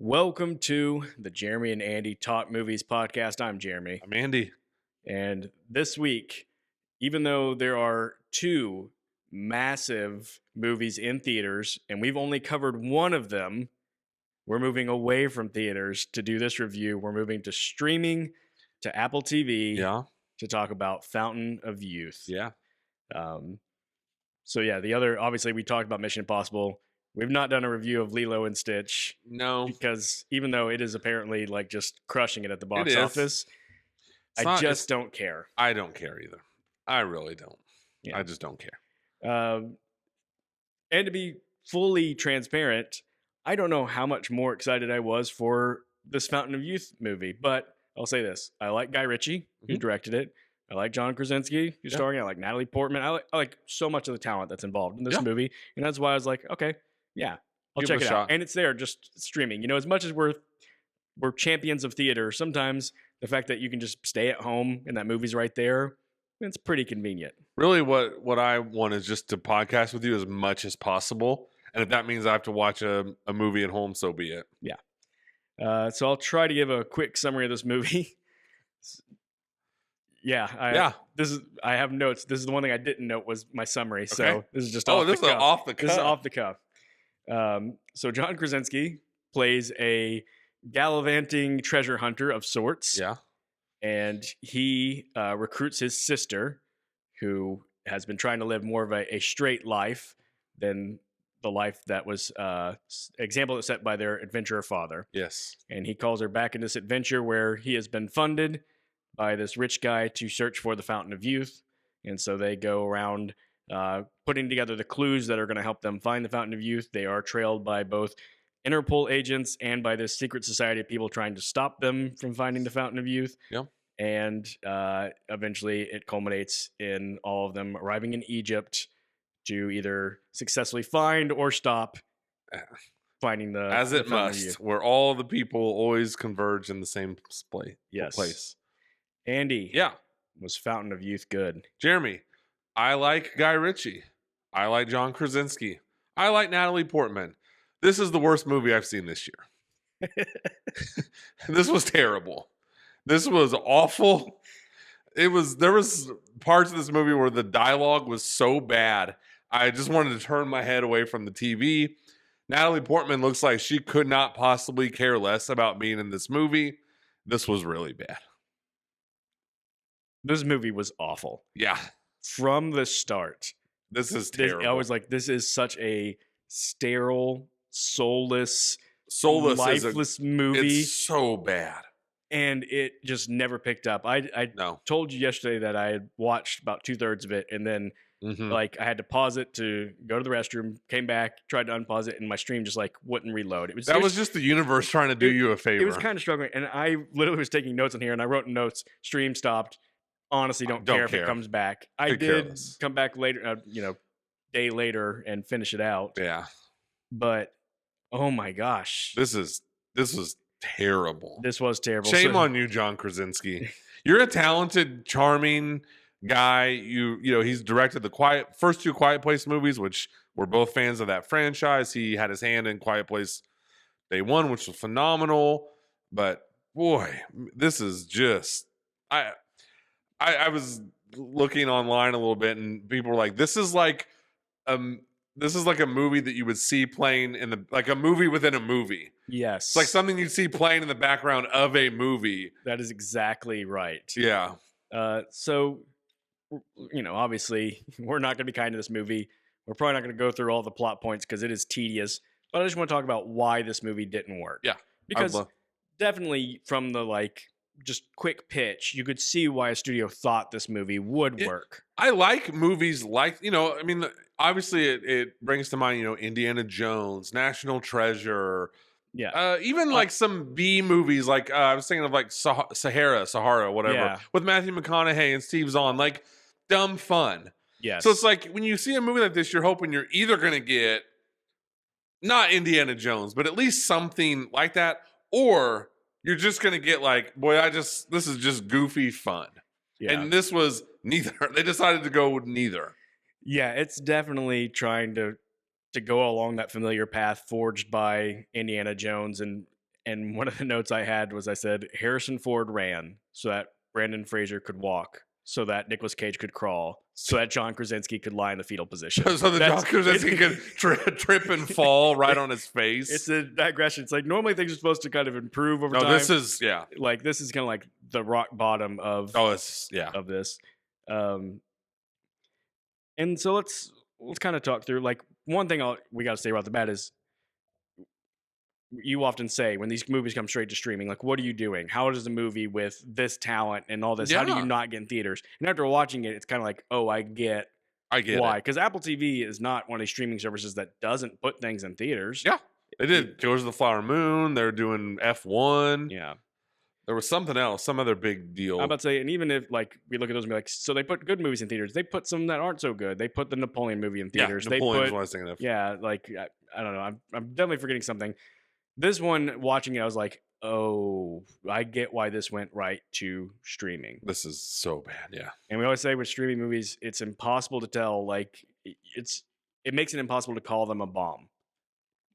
Welcome to the Jeremy and Andy Talk Movies podcast. I'm Jeremy. I'm Andy. And this week, even though there are two massive movies in theaters, and we've only covered one of them, we're moving away from theaters to do this review. We're moving to streaming, to Apple TV, Yeah. to talk about Fountain of Youth. Yeah. The other, obviously, we talked about Mission Impossible. We've not done a review of Lilo and Stitch. No. Because even though it is apparently like just crushing it at the box office, I just don't care. I don't care either. I really don't. Yeah. I just don't care. And to be fully transparent, I don't know how much more excited I was for this Fountain of Youth movie, but I'll say this. I like Guy Ritchie, who directed it. I like John Krasinski, who's starring. I like Natalie Portman. I like so much of the talent that's involved in this movie. And that's why I was like, okay, yeah, I'll check it out. And it's there just streaming. You know, as much as we're champions of theater, sometimes the fact that you can just stay at home and that movie's right there, it's pretty convenient. Really, what I want is just to podcast with you as much as possible. And if that means I have to watch a movie at home, so be it. Yeah. So I'll try to give a quick summary of this movie. I have notes. This is the one thing I didn't note was my summary. Okay. So this is just off the cuff. This is off the cuff. So John Krasinski plays a gallivanting treasure hunter of sorts. Yeah. And he recruits his sister, who has been trying to live more of a straight life than the life that was example that's set by their adventurer father. Yes. And he calls her back in this adventure where he has been funded by this rich guy to search for the Fountain of Youth. And so they go around putting together the clues that are going to help them find the Fountain of Youth. They are trailed by both Interpol agents and by this secret society of people trying to stop them from finding the Fountain of Youth. Yeah. And eventually it culminates in all of them arriving in Egypt to either successfully find or stop finding the As it must, where all the people always converge in the same place. Andy. Yeah. Was Fountain of Youth good? Jeremy, I like Guy Ritchie. I like John Krasinski. I like Natalie Portman. This is the worst movie I've seen this year. This was terrible. This was awful. There was parts of this movie where the dialogue was so bad. I just wanted to turn my head away from the TV. Natalie Portman looks like she could not possibly care less about being in this movie. This was really bad. This movie was awful. Yeah. From the start. This is terrible. I was like, this is such a sterile, soulless lifeless movie. It's so bad. And it just never picked up. I told you yesterday that I had watched about 2/3 of it, and then I had to pause it to go to the restroom, came back, tried to unpause it, and my stream just wouldn't reload. It was just the universe trying to do you a favor. It was kind of struggling, and I literally was taking notes in here, and I wrote notes, stream stopped. Honestly, don't care if it comes back. I did come back later, day later and finish it out. Yeah. But, oh my gosh. This was terrible. This was terrible. Shame on you, John Krasinski. You're a talented, charming guy. He's directed the first two Quiet Place movies, which we're both fans of that franchise. He had his hand in Quiet Place Day One, which was phenomenal. But boy, this is just I was looking online a little bit, and people were like, "This is like a movie that you would see playing like a movie within a movie." Yes, it's like something you'd see playing in the background of a movie. That is exactly right. Yeah. So, obviously, we're not going to be kind to this movie. We're probably not going to go through all the plot points because it is tedious. But I just want to talk about why this movie didn't work. Yeah, because definitely from the just quick pitch, you could see why a studio thought this movie would work. I like movies obviously it brings to mind, Indiana Jones, National Treasure. Yeah. Even some B movies, I was thinking of Sahara, whatever, with Matthew McConaughey and Steve Zahn, dumb fun. Yes. So it's when you see a movie like this, you're hoping you're either going to get not Indiana Jones, but at least something like that, or you're just going to get this is just goofy fun. Yeah. And this was neither. They decided to go with neither. Yeah, it's definitely trying to go along that familiar path forged by Indiana Jones and And one of the notes I had was I said Harrison Ford ran so that Brandon Fraser could walk, so that Nicolas Cage could crawl, so that John Krasinski could lie in the fetal position. So the John Krasinski could trip and fall right on his face. It's a digression. It's like normally things are supposed to kind of improve over No, time. this is Like this is kind of like the rock bottom of of this. And so let's kind of talk through like one thing we got to say right off the bat is you often say when these movies come straight to streaming, like, what are you doing? How does a movie with this talent and all this, how do you not get in theaters? And after watching it, it's kind of like, oh, I get why. Because Apple TV is not one of these streaming services that doesn't put things in theaters. Yeah. They did Killers of the Flower Moon. They're doing F1. Yeah. There was something else, some other big deal. I'm about to say, and even if like we look at those and be like, so they put good movies in theaters. They put some that aren't so good. They put the Napoleon movie in theaters. Yeah, Napoleon's what I was thinking of. Yeah, like I don't know. I'm definitely forgetting something. This one, watching it, I was like, oh, I get why this went right to streaming. This is so bad, yeah. And we always say with streaming movies, it's impossible to tell. Like, it makes it impossible to call them a bomb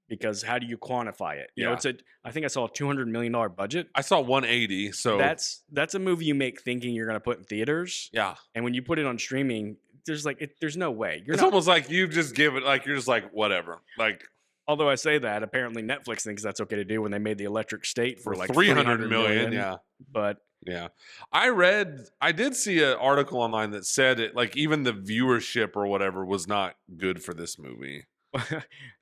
because how do you quantify it? You know, I think I saw a $200 million budget. I saw 180. So that's a movie you make thinking you're going to put in theaters. Yeah. And when you put it on streaming, there's no way. It's almost like you just give it like you're just like whatever. Like. Although I say that, apparently Netflix thinks that's okay to do when they made the Electric State for like 300 million. Yeah. But yeah, I did see an article online that said it like even the viewership or whatever was not good for this movie.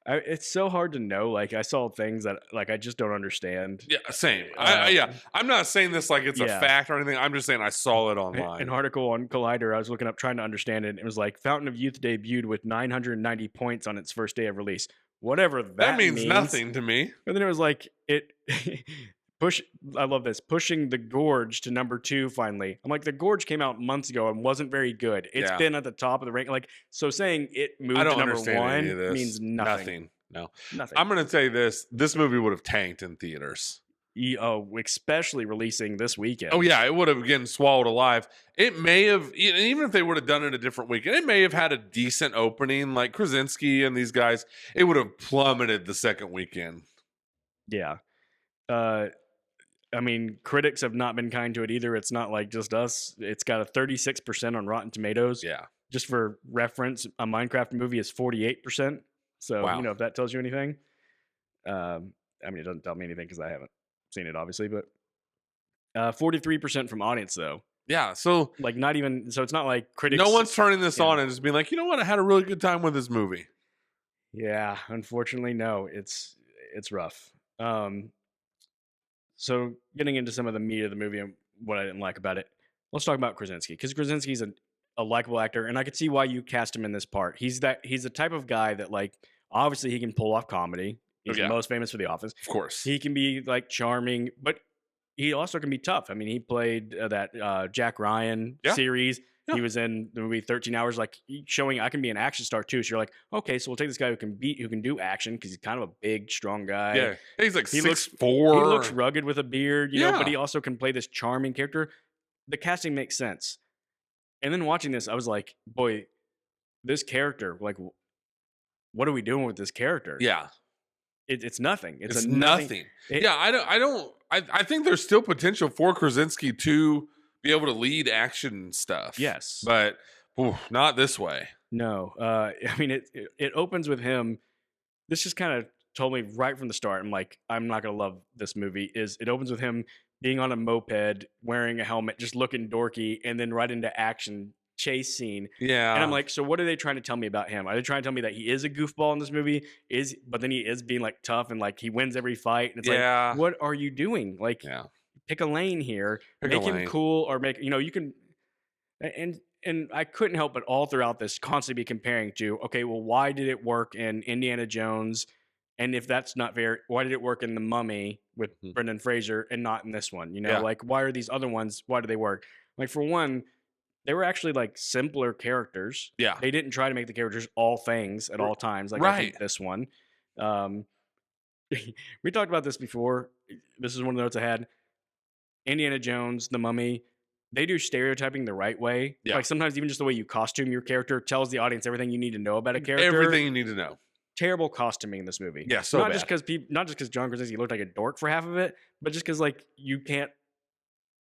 It's so hard to know. Like I saw things that like I just don't understand. Yeah, same. I'm not saying this like it's a fact or anything. I'm just saying I saw it online. An article on Collider, I was looking up trying to understand it. And it was like Fountain of Youth debuted with 990 points on its first day of release. Whatever that means nothing to me. And then it was like it I love this, pushing The Gorge to number 2 finally. I'm like, The Gorge came out months ago and wasn't very good. It's been at the top of the rank. Like, so saying it moved to number 1 means nothing. No. Nothing. I'm gonna say this movie would have tanked in theaters. Especially releasing this weekend. Oh yeah, it would have again swallowed alive. It may have, even if they would have done it a different weekend, it may have had a decent opening. Like Krasinski and these guys, it would have plummeted the second weekend. Yeah, I mean, critics have not been kind to it either. It's not like just us. It's got a 36% on Rotten Tomatoes. Yeah. Just for reference, a Minecraft movie is 48%. So you know if that tells you anything. I mean, it doesn't tell me anything because I haven't seen it obviously, but 43% from audience though. Yeah, so like not even, so it's not like critics. No one's turning this on and just being like, you know what, I had a really good time with this movie. Yeah, unfortunately, no, it's rough. So getting into some of the meat of the movie and what I didn't like about it, let's talk about Krasinski because Krasinski's a likable actor, and I could see why you cast him in this part. He's the type of guy that like obviously he can pull off comedy. He's the most famous for The Office. Of course. He can be like charming, but he also can be tough. I mean, he played that Jack Ryan series. Yeah. He was in the movie 13 Hours, like showing I can be an action star too. So you're like, okay, so we'll take this guy who can do action because he's kind of a big, strong guy. Yeah, he's like 6'4". He looks rugged with a beard, you know, but he also can play this charming character. The casting makes sense. And then watching this, I was like, boy, this character, like, what are we doing with this character? Yeah. It's nothing. It's nothing. I think there's still potential for Krasinski to be able to lead action stuff. Yes. But not this way. No. I mean, it opens with him. This just kind of told me right from the start, I'm like, I'm not going to love this movie. It opens with him being on a moped, wearing a helmet, just looking dorky, and then right into action chase scene. Yeah. And I'm like, so what are they trying to tell me about him? Are they trying to tell me that he is a goofball in this movie? But then he is being like tough and like he wins every fight. And it's like, what are you doing? Like, pick a lane here, make him cool, or make, you know, you can, and I couldn't help but all throughout this constantly be comparing to, okay, well, why did it work in Indiana Jones? And if that's not fair, why did it work in The Mummy with Brendan Fraser and not in this one? You know, like, why are these other ones, why do they work? Like, for one, they were actually like simpler characters. Yeah. They didn't try to make the characters all things at all times. Like I think this one. We talked about this before. This is one of the notes I had. Indiana Jones, The Mummy, they do stereotyping the right way. Yeah. Like sometimes even just the way you costume your character tells the audience everything you need to know about a character. Everything you need to know. terrible costuming in this movie. Yeah, so not bad. just because not just because John Krasinski looked like a dork for half of it, but just because like you can't.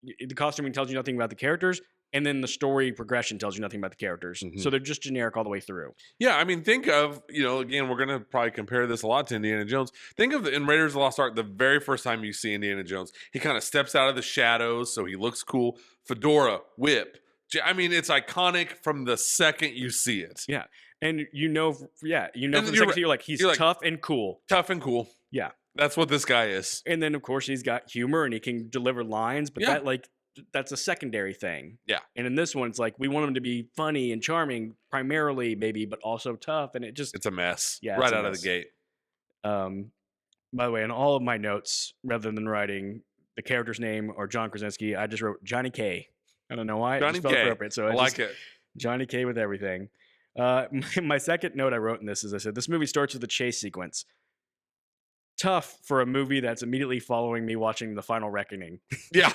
The costuming tells you nothing about the characters, and then the story progression tells you nothing about the characters. Mhm. So they're just generic all the way through. Yeah, I mean, think of, again, we're going to probably compare this a lot to Indiana Jones. Think of in Raiders of the Lost Ark, the very first time you see Indiana Jones, he kind of steps out of the shadows, so he looks cool. Fedora, whip. I mean, it's iconic from the second you see it. Yeah, and from the you're second you're like he's you're like- tough and cool. Tough and cool. Yeah, That's what this guy is. and then of course he's got humor and he can deliver lines, but Yeah. that's a secondary thing. Yeah. And in this one, it's like we want him to be funny and charming primarily, maybe, but also tough, and It's a mess. Yeah, Right it's a out of mess. the gate. By the way, in all of my notes, rather than writing the character's name or John Krasinski, I just wrote Johnny K. I don't know why. It Johnny just felt K. appropriate. So I like just, it. Johnny K with everything. My second note I wrote in this is I said, this movie starts with a chase sequence. Tough for a movie that's immediately following me watching The Final Reckoning. Yeah.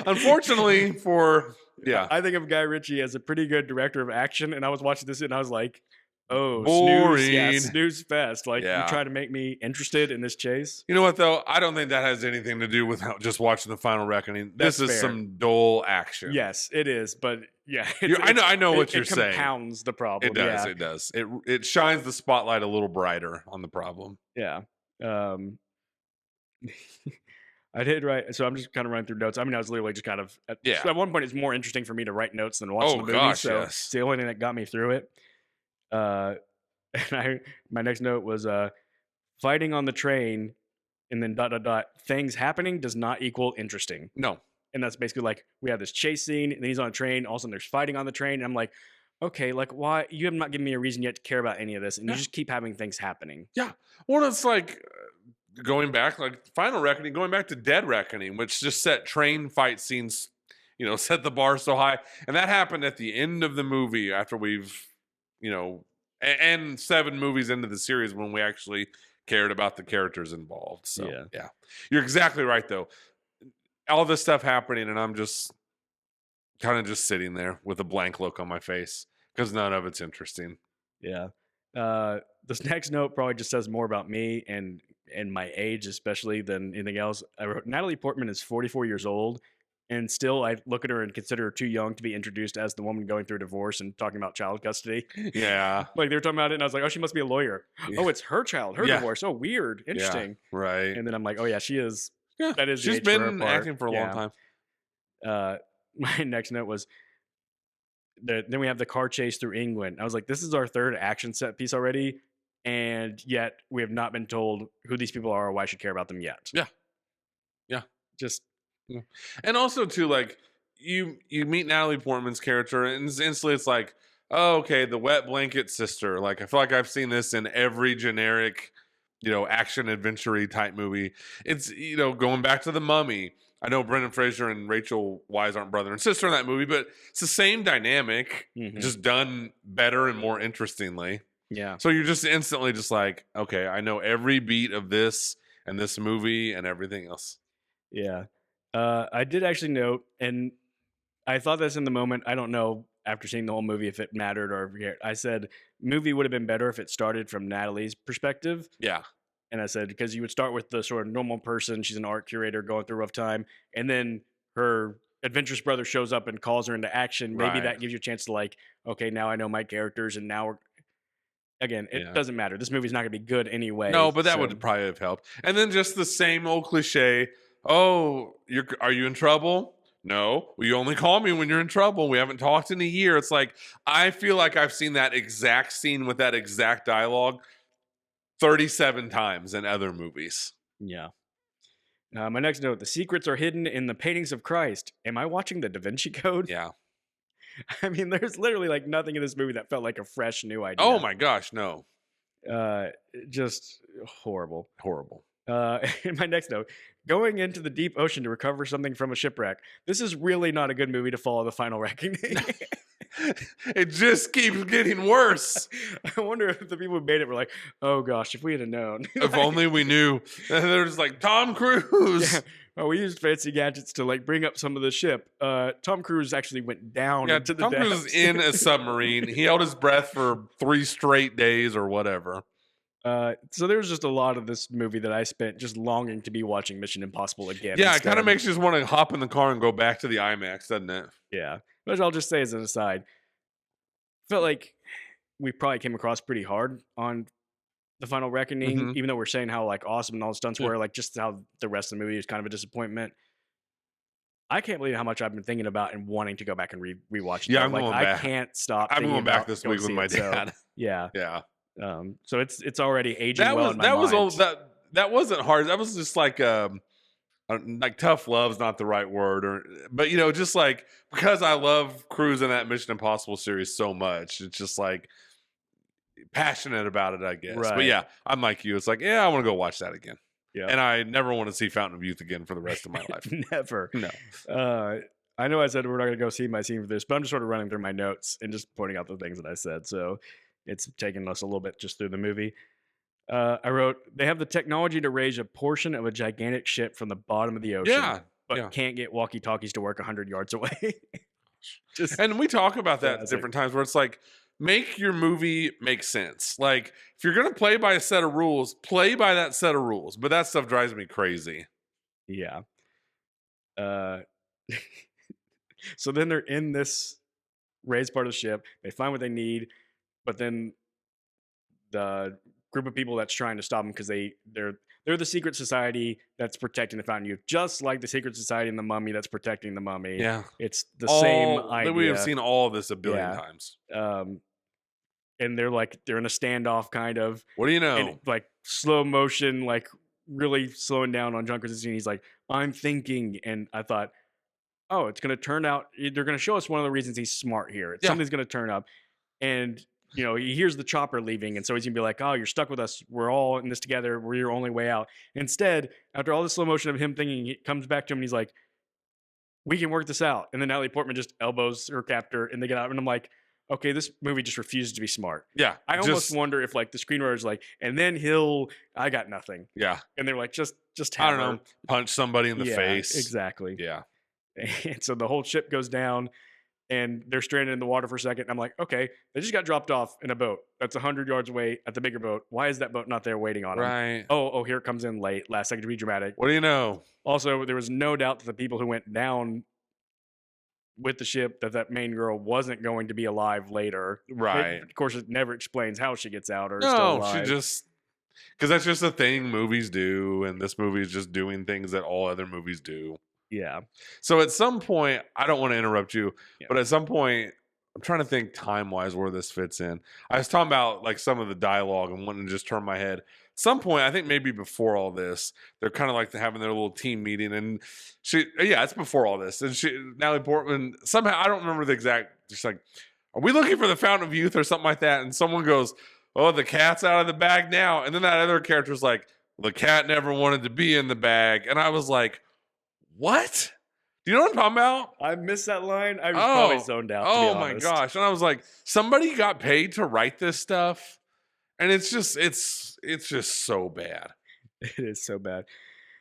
Unfortunately I think of Guy Ritchie as a pretty good director of action, and I was watching this and I was like, oh, Boring. snooze fest. Like, Yeah. you try to make me interested in this chase. You know what, though? I don't think that has anything to do with just watching The Final Reckoning. This That's is fair. some dull action. Yes, it is, but yeah, I know what you're it saying. compounds the problem. It does. Yeah. It does. It shines the spotlight a little brighter on the problem. Yeah. I did write, so I'm just kind of running through notes. I mean, I was literally just kind of Yeah. So at one point, it's more interesting for me to write notes than watch the movie. Gosh, So yes. it's the only thing that got me through it. And my next note was fighting on the train, and then ... things happening does not equal interesting. No. And that's basically like we have this chase scene, and then he's on a train. All of a sudden, there's fighting on the train. And I'm like, okay, like why you have not given me a reason yet to care about any of this, and you just keep having things happening. Yeah. Well, it's like going back, like Final Reckoning, going back to Dead Reckoning, which just set train fight scenes, set the bar so high. And that happened at the end of the movie after we've, and 7 movies into the series when we actually cared about the characters involved. So, yeah. You're exactly right, though. All this stuff happening, and I'm just kind of just sitting there with a blank look on my face because none of it's interesting. Yeah. This next note probably just says more about me and my age, especially, than anything else. I wrote, Natalie Portman is 44 years old, and still I look at her and consider her too young to be introduced as the woman going through a divorce and talking about child custody. Yeah. Like they were talking about it, and I was like, oh, she must be a lawyer. Yeah. Oh, it's her child, her Yeah. divorce. Oh, weird. Interesting. Yeah, right. And then I'm like, oh, yeah, she is. Yeah. That is the She's age for her been part. acting for a long time. My next note was then we have the car chase through England. I was like, this is our third action set piece already, and yet we have not been told who these people are or why I should care about them yet. Yeah. Yeah. Just. Yeah. And also, too, like, you meet Natalie Portman's character, and instantly it's like, oh, okay, the wet blanket sister. Like, I feel like I've seen this in every generic, action adventure type movie. It's, going back to The Mummy. I know Brendan Fraser and Rachel Weisz aren't brother and sister in that movie, but it's the same dynamic, just done better and more interestingly. Yeah. So you're just instantly just like, okay, I know every beat of this and this movie and everything else. Yeah. I did actually note, and I thought this in the moment. I don't know after seeing the whole movie if it mattered or if I said movie would have been better if it started from Natalie's perspective. Yeah. And I said, because you would start with the sort of normal person. She's an art curator going through a rough time. And then her adventurous brother shows up and calls her into action. Maybe that gives you a chance to like, okay, now I know my characters. And now it doesn't matter. This movie's not going to be good anyway. No, but that would probably have helped. And then just the same old cliche. Oh, are you in trouble? No. Well, you only call me when you're in trouble. We haven't talked in a year. It's like, I feel like I've seen that exact scene with that exact dialogue 37 times in other movies. Yeah. My next note, the secrets are hidden in the paintings of Christ. Am I watching the Da Vinci Code? Yeah. I mean, there's literally like nothing in this movie that felt like a fresh new idea. Oh my gosh, no. Just horrible. Horrible. In my next note, going into the deep ocean to recover something from a shipwreck. This is really not a good movie to follow The Final Reckoning. It just keeps getting worse. I wonder if the people who made it were like, oh gosh, if we had known. If only we knew. There's like Tom Cruise. Yeah. Oh, we used fancy gadgets to like bring up some of the ship. Tom Cruise actually went down into the Tom depths. Cruise is in a submarine. He held his breath for 3 straight days or whatever. So there was just a lot of this movie that I spent just longing to be watching Mission Impossible again Yeah, it kind of instead. makes you just want to hop in the car and go back to the IMAX, doesn't it? Yeah. But I'll just say as an aside, felt like we probably came across pretty hard on the Final Reckoning, Hmm. even though we're saying how like awesome and all the stunts Yeah. were, like just how the rest of the movie is kind of a disappointment. I can't believe how much I've been thinking about and wanting to go back and rewatch it. Yeah, Though. I'm Like going I back. can't stop I'm thinking going back about this going week to with see my it. So dad. yeah, Yeah. so it's already aging That well was in my that was mind. old. That wasn't hard. That was just like tough love's not the right word, or but just like because I love Cruise in that Mission Impossible series so much, it's just like passionate about it, I guess. But Right. yeah, I'm like you. It's like, yeah, I want to go watch that again. Yep. And I never want to see Fountain of Youth again for the rest of my life. Never. No. Uh, I know I said we're not going to go scene by scene for this, but I'm just sort of running through my notes and just pointing out the things that I said. So it's taking us a little bit just through the movie. I wrote, they have the technology to raise a portion of a gigantic ship from the bottom of the ocean, Yeah. but Yeah. can't get walkie talkies to work 100 yards away. Just And we talk about that classic. different times where it's like, make your movie make sense. Like, if you're going to play by a set of rules, play by that set of rules. But that stuff drives me crazy. Yeah. Uh, so then they're in this raised part of the ship. They find what they need, but then the group of people that's trying to stop them because they're the secret society that's protecting the Fountain Youth, just like the secret society in the Mummy that's protecting the Mummy. Yeah. It's the same We have idea. seen all of this a billion Yeah. times. And they're in a standoff kind of, What do you know? and like slow motion, like really slowing down on John Krasinski. He's like, I'm thinking, and I thought, oh, it's gonna turn out. They're gonna show us one of the reasons he's smart here. Yeah. Something's gonna turn up, and he hears the chopper leaving, and so he's gonna be like, oh, you're stuck with us. We're all in this together. We're your only way out. Instead, after all the slow motion of him thinking, he comes back to him, and he's like, we can work this out. And then Natalie Portman just elbows her captor, and they get out. And I'm like, okay, this movie just refuses to be smart. Yeah. I almost wonder if like the screenwriter's like, and then I got nothing. Yeah. And they're like, just I have don't her. know, punch somebody in the Yeah, face. exactly. Yeah. And so the whole ship goes down, and they're stranded in the water for a second. And I'm like, okay, they just got dropped off in a boat that's 100 yards away at the bigger boat. Why is that boat not there waiting on them? Right. Oh, here it comes in late, last second to be dramatic. What do you know? Also, there was no doubt that the people who went down with the ship, that main girl wasn't going to be alive later. Right. Of course, it never explains how she gets out or is still No, alive. she just because that's just a thing movies do, and this movie is just doing things that all other movies do. Yeah. So at some point, I don't want to interrupt you, Yeah. but at some point, I'm trying to think time wise where this fits in. I was talking about like some of the dialogue and wanting to just turn my head. At some point, I think maybe before all this, they're kind of like having their little team meeting, and it's before all this, and Natalie Portman somehow I don't remember the exact. She's like, "Are we looking for the Fountain of Youth or something like that?" And someone goes, "Oh, the cat's out of the bag now," and then that other character's like, "The cat never wanted to be in the bag," and I was like, "What? Do you know what I'm talking about?" I missed that line. I was probably zoned out. Oh to be my honest. gosh. And I was like, somebody got paid to write this stuff. And it's just so bad. It is so bad.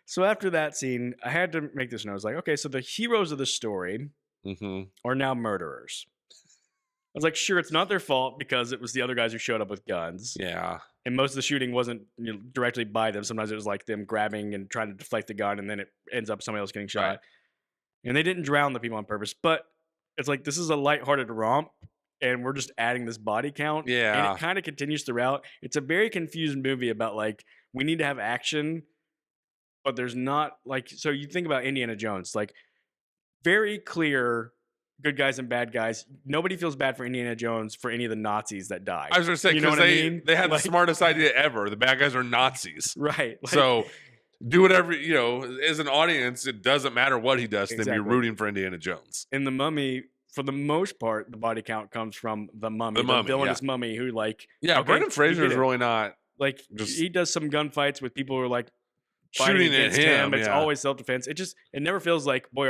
So after that scene, I had to make this note. I was like, okay, so the heroes of the story are now murderers. I was like, sure, it's not their fault because it was the other guys who showed up with guns. Yeah. And most of the shooting wasn't directly by them. Sometimes it was like them grabbing and trying to deflect the gun, and then it ends up somebody else getting shot. Right. And they didn't drown the people on purpose. But it's like, this is a lighthearted romp, and we're just adding this body count. Yeah. And it kind of continues throughout. It's a very confused movie about like, we need to have action, but there's not like, so you think about Indiana Jones, like very clear good guys and bad guys. Nobody feels bad for Indiana Jones for any of the Nazis that died. I was going to say, You know because what I mean? they had Like- the smartest idea ever. The bad guys are Nazis. Right. Like, So do whatever, as an audience, it doesn't matter what he does to them. Exactly. You're rooting for Indiana Jones. in The Mummy, for the most part, the body count comes from the mummy, The mummy, villainous mummy who like, Yeah. okay, Brendan you Fraser did is it. really not like just he does some gunfights with people who are like fighting shooting at against him. It's Yeah. always self-defense. It never feels like, boy,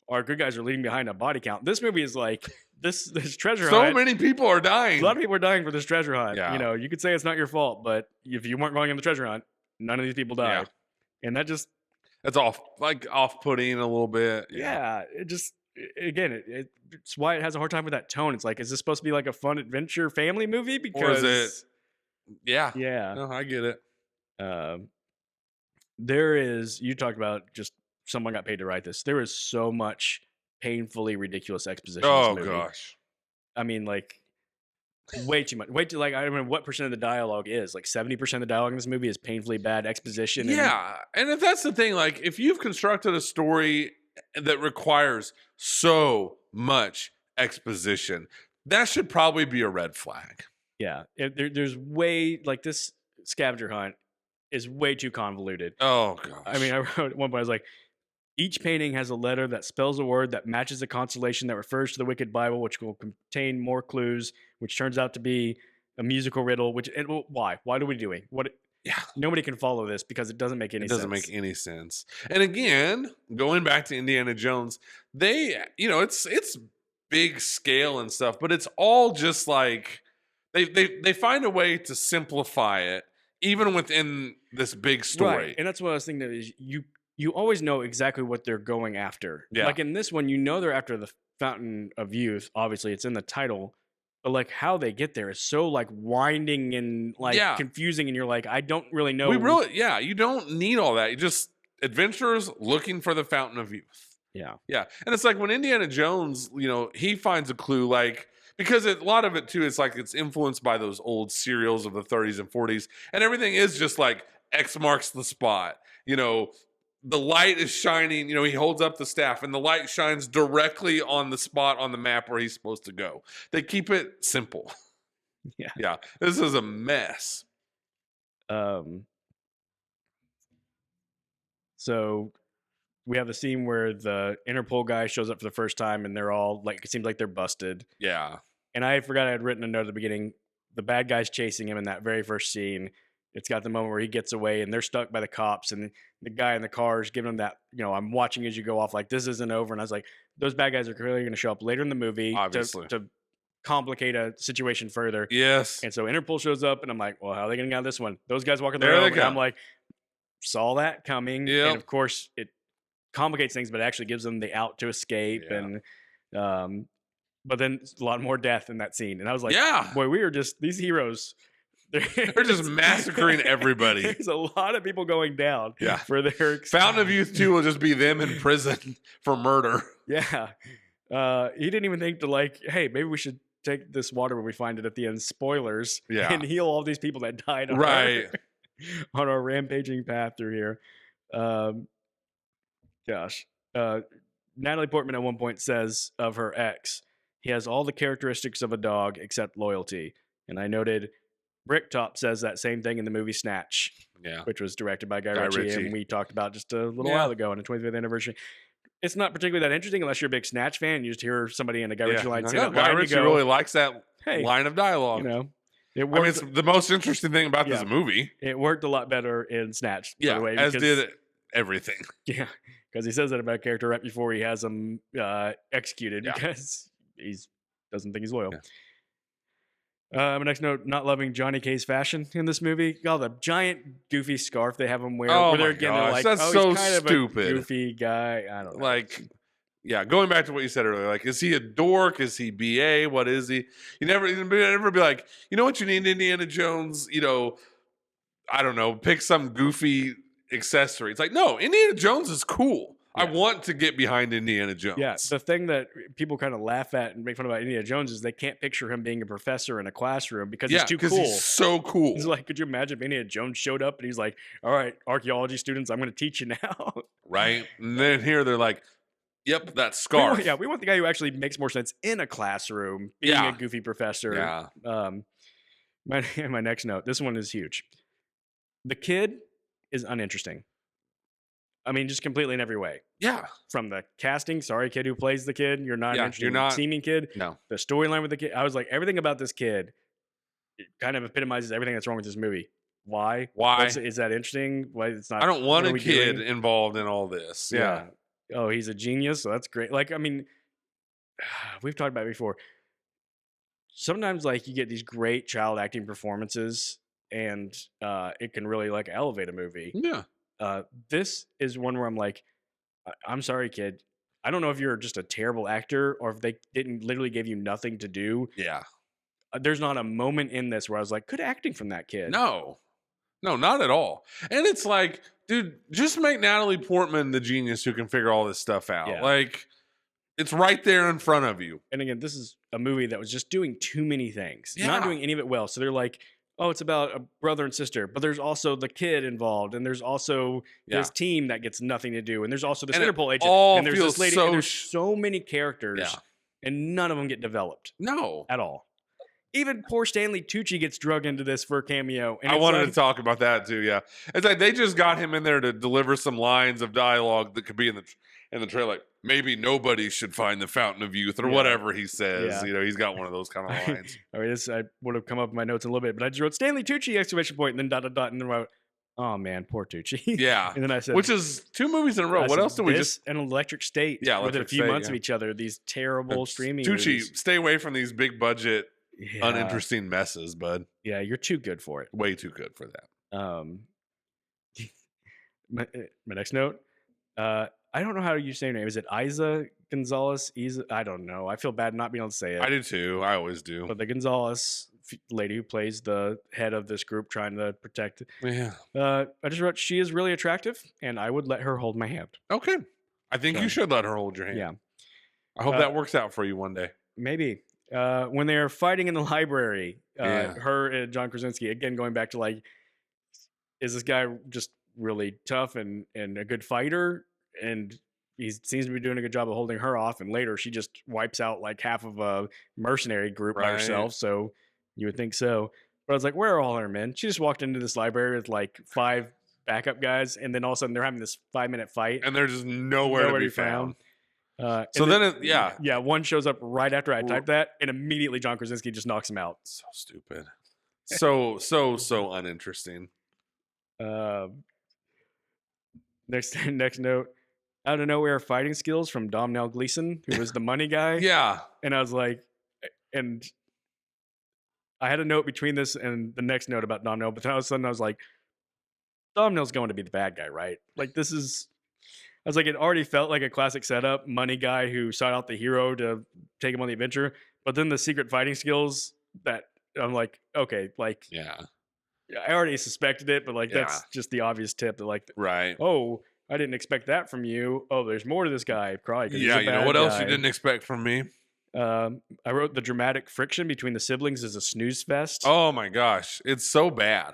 our good guys are leaving behind a body count. This movie is like this treasure So hunt. many people are dying. A lot of people are dying for this treasure hunt. Yeah. You could say it's not your fault, but if you weren't going on the treasure hunt, none of these people died. Yeah. And that just That's off-putting a little bit. it's why it has a hard time with that tone. It's like, is this supposed to be like a fun adventure family movie? Or is Because it Yeah. Yeah. No, I get it. Um, there is, you talked about just someone got paid to write this. There is so much painfully ridiculous exposition in this Oh movie. gosh. I mean, like, way too much. Way too, like, I don't know what percent of the dialogue is. Like, 70% of the dialogue in this movie is painfully bad exposition. And Yeah. And if that's the thing, like if you've constructed a story that requires so much exposition, that should probably be a red flag. yeah, there's way, like, this scavenger hunt is way too convoluted. Oh I mean, gosh. I wrote at one point, I was like, each painting has a letter that spells a word that matches a constellation that refers to the Wicked Bible, which will contain more clues, which turns out to be a musical riddle. Which, and why? Why are we doing what? Yeah. Nobody can follow this because it doesn't make any It doesn't sense. make any sense. And again, going back to Indiana Jones, they, it's big scale and stuff, but it's all just like they find a way to simplify it even within this big Right, story. and that's what I was thinking. Is you always know exactly what they're going after. Yeah. Like in this one, you know they're after the Fountain of Youth. Obviously, it's in the title, but like how they get there is so like winding and like Yeah. confusing, and you're like, I don't really know. You don't need all that. You just adventurers looking for the Fountain of Youth. Yeah. Yeah. And it's like when Indiana Jones, he finds a clue, like, because a lot of it too, it's like it's influenced by those old serials of the 30s and 40s, and everything is just like X marks the spot. The light is shining, he holds up the staff and the light shines directly on the spot on the map where he's supposed to go. They keep it simple. Yeah. Yeah. This is a mess. So we have a scene where the Interpol guy shows up for the first time, and they're all like, it seems like they're busted. Yeah. And I forgot I had written a note at the beginning. The bad guy's chasing him in that very first scene. It's got the moment where he gets away and they're stuck by the cops, and the guy in the car is giving him that, I'm watching as you go off, like, this isn't over. And I was like, those bad guys are clearly going to show up later in the movie Obviously. to complicate a situation further. Yes. And so Interpol shows up, and I'm like, well, how are they going to get out of this one? Those guys walking the There road, they and I'm come. like, saw that coming. Yep. And of course, it complicates things, but it actually gives them the out to escape. Yeah. And but then a lot more death in that scene. And I was like, Yeah. boy, we are just these heroes. They're just massacring everybody. There's a lot of people going down. Yeah. For their Fountain of Youth 2 will just be them in prison for murder. Yeah. He didn't even think to like, hey, maybe we should take this water when we find it at the end. Spoilers. Yeah. And heal all these people that died on Right. on our rampaging path through here. Gosh. Natalie Portman at one point says of her ex, he has all the characteristics of a dog except loyalty. And I noted Bricktop says that same thing in the movie Snatch, Yeah. which was directed by Guy Guy Ritchie, Ritchie. and we talked about just a little Yeah. while ago on the 25th anniversary. It's not particularly that interesting unless you're a big Snatch fan. You just hear somebody in a Guy Ritchie line say that Guy line, Ritchie you go, really likes that hey, line of dialogue. It I worked. mean, it's the most interesting thing about this Yeah. movie. It worked a lot better in Snatch, by Yeah, the way. as because, did everything. Yeah, because he says that about a character right before he has him executed Yeah. because he doesn't think he's loyal. Yeah. My next note, not loving Johnny K's fashion in this movie. Oh, the giant goofy scarf they have him wear. Oh where they're my they're gosh, like, that's oh, so he's kind stupid. of a goofy guy. I don't know. Like, yeah, going back to what you said earlier, like, is he a dork? Is he BA? What is he? You never be like, you know what you need, Indiana Jones? I don't know, pick some goofy accessory. It's like, no, Indiana Jones is cool. I Yeah. want to get behind Indiana Jones. Yeah, the thing that people kind of laugh at and make fun about Indiana Jones is they can't picture him being a professor in a classroom because he's too cool. He's so cool. He's like, could you imagine if Indiana Jones showed up and he's like, all right, archaeology students, I'm going to teach you now. Right? And then here they're like, yep, that We scarf. want the guy who actually makes more sense in a classroom, being Yeah. a goofy professor. Yeah. My next note, this one is huge. The kid is uninteresting. I mean, just completely in every way. Yeah. From the casting, sorry, kid who plays the kid, you're not Yeah, interested you're in not- seeming kid. No. The storyline with the kid, I was like, everything about this kid it kind of epitomizes everything that's wrong with this movie. Why? Why? Is that interesting? Why it's not? I don't want what are a we kid doing? involved in all this. Yeah. Oh, he's a genius. So that's great. Like, I mean, we've talked about it before. Sometimes, like, you get these great child acting performances, and it can really like elevate a movie. Yeah. This is one where I'm like, I'm sorry, kid. I don't know if you're just a terrible actor or if they didn't literally give you nothing to do. Yeah. there's not a moment in this where I was like, good acting from that kid. No, not at all. And it's like, dude, just make Natalie Portman the genius who can figure all this stuff out. Yeah. Like, it's right there in front of you. And again, this is a movie that was just doing too many things, Yeah. not doing any of it well. So they're like, oh, it's about a brother and sister, but there's also the kid involved, and there's also this team that gets nothing to do, and there's also this Interpol agent, and there's this lady, and there's so many characters, and none of them get developed. No. At all. Even poor Stanley Tucci gets drug into this for a cameo. And I wanted to talk about that too. Yeah, it's like they just got him in there to deliver some lines of dialogue that could be in the trailer. Like, maybe nobody should find the fountain of youth or whatever he says. Yeah. You know, he's got one of those kind of lines. I mean, I would have come up in my notes in a little bit, but I just wrote Stanley Tucci exclamation point, and then dot dot dot, and then wrote, oh man, poor Tucci. Yeah, and then I said, which is 2 movies in a row. What else did we just? An Electric State. Yeah, within a few months of each other. These terrible streaming. Tucci, movies. Stay away from these big budget. Uninteresting messes, bud. Yeah, you're too good for it. Way too good for that. My next note. I don't know how you say your name. Is it Isa Gonzalez? I don't know. I feel bad not being able to say it. I do too. I always do. But the Gonzalez lady who plays the head of this group trying to protect. Yeah. I just wrote she is really attractive, and I would let her hold my hand. Okay. I think you should let her hold your hand. Yeah. I hope that works out for you one day. Maybe. When they are fighting in the library, her and John Krasinski, again, going back to like, is this guy just really tough and a good fighter? And he seems to be doing a good job of holding her off. And later she just wipes out like half of a mercenary group by herself. So you would think so. But I was like, where are all her men? She just walked into this library with like 5 backup guys. And then all of a sudden they're having this 5-minute fight. And they're just nowhere to be found. So then, one shows up right after I typed that, and immediately John Krasinski just knocks him out. So stupid. So uninteresting. Next note. Out of nowhere, fighting skills from Domhnall Gleeson, who was the money guy. Yeah. And I was like, and I had a note between this and the next note about Domhnall, but then all of a sudden I was like, Domhnall's going to be the bad guy, right? Like this is. I was like, it already felt like a classic setup, money guy who sought out the hero to take him on the adventure. But then the secret fighting skills that I'm like, okay, like, I already suspected it, but like, that's just the obvious tip that like, oh, I didn't expect that from you. Oh, there's more to this guy. Probably. Yeah. You know what else you didn't expect from me? I wrote the dramatic friction between the siblings is a snooze fest. Oh my gosh. It's so bad.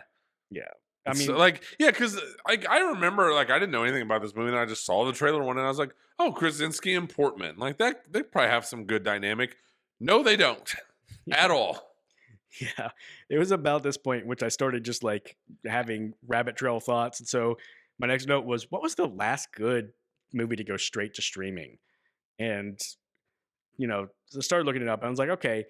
Yeah. I mean, like, because like I remember, like I didn't know anything about this movie, and I just saw the trailer one, and I was like, "Oh, Krasinski and Portman, like that, they probably have some good dynamic." No, they don't at all. Yeah, it was about this point which I started just like having rabbit trail thoughts, and so my next note was, "What was the last good movie to go straight to streaming?" And I started looking it up, and I was like, "Okay."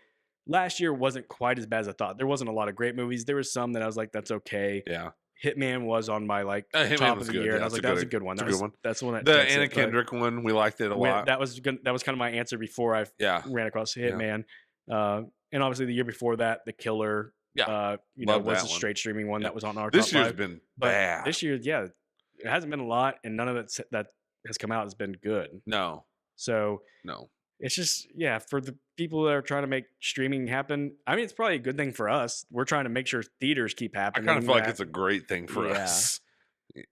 Last year wasn't quite as bad as I thought. There wasn't a lot of great movies. There was some that I was like, "That's okay." Yeah. Hitman was on my top of the year, and I was like, "That was a good one." That's the one that the Anna Kendrick one. We liked it a lot. That was kind of my answer before I ran across Hitman. And obviously the year before that, The Killer. Was a straight streaming one that was on our. This top year's 5. been bad. But this year, it hasn't been a lot, and none of it that has come out has been good. No. So no. It's just, for the people that are trying to make streaming happen. I mean, it's probably a good thing for us. We're trying to make sure theaters keep happening. I kind of feel like it's a great thing for us.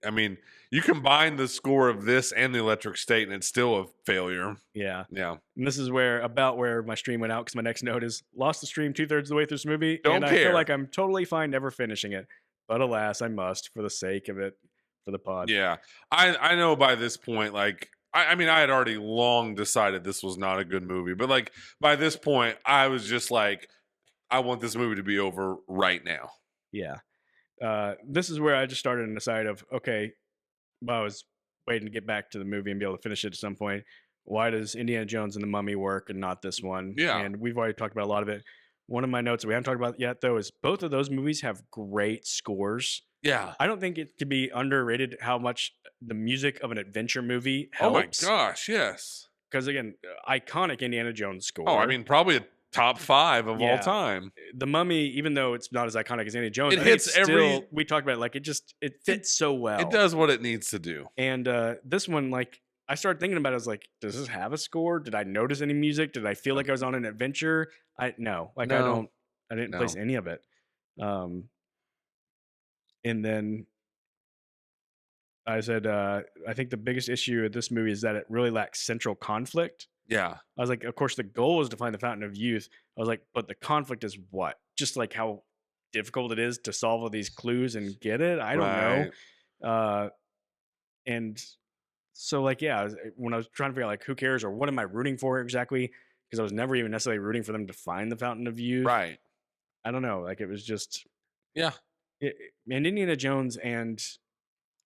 I mean, you combine the score of this and the Electric State, and it's still a failure. Yeah. Yeah. And this is where my stream went out, because my next note is lost the stream 2/3 of the way through this movie. Don't care. I feel like I'm totally fine never finishing it. But alas, I must for the sake of it, for the pod. Yeah. I know by this point, like, I mean, I had already long decided this was not a good movie, but like by this point, I was just like, I want this movie to be over right now. Yeah. This is where I just started an aside of, okay, I was waiting to get back to the movie and be able to finish it at some point. Why does Indiana Jones and the Mummy work and not this one? Yeah. And we've already talked about a lot of it. One of my notes that we haven't talked about yet, though, is both of those movies have great scores. Yeah. I don't think it could be underrated how much the music of an adventure movie helps. Oh my gosh, yes. Because again, iconic Indiana Jones score. Oh, I mean, probably a top 5 of all time. The Mummy, even though it's not as iconic as Indiana Jones, it hits every. We talked about it, like it fits so well. It does what it needs to do. And this one, like, I started thinking about it. I was like, does this have a score? Did I notice any music? Did I feel like I was on an adventure? I don't I didn't place No. any of it. Um, and then I said, I think the biggest issue of this movie is that it really lacks central conflict. Yeah. I was like, of course, the goal is to find the fountain of youth. I was like, but the conflict is what? Just like how difficult it is to solve all these clues and get it. I don't know. Right. Uh, and so, like, yeah, when I was trying to figure out like who cares or what am I rooting for exactly, because I was never even necessarily rooting for them to find the fountain of youth. Right. I don't know. Like, it was just Yeah. and Indiana Jones and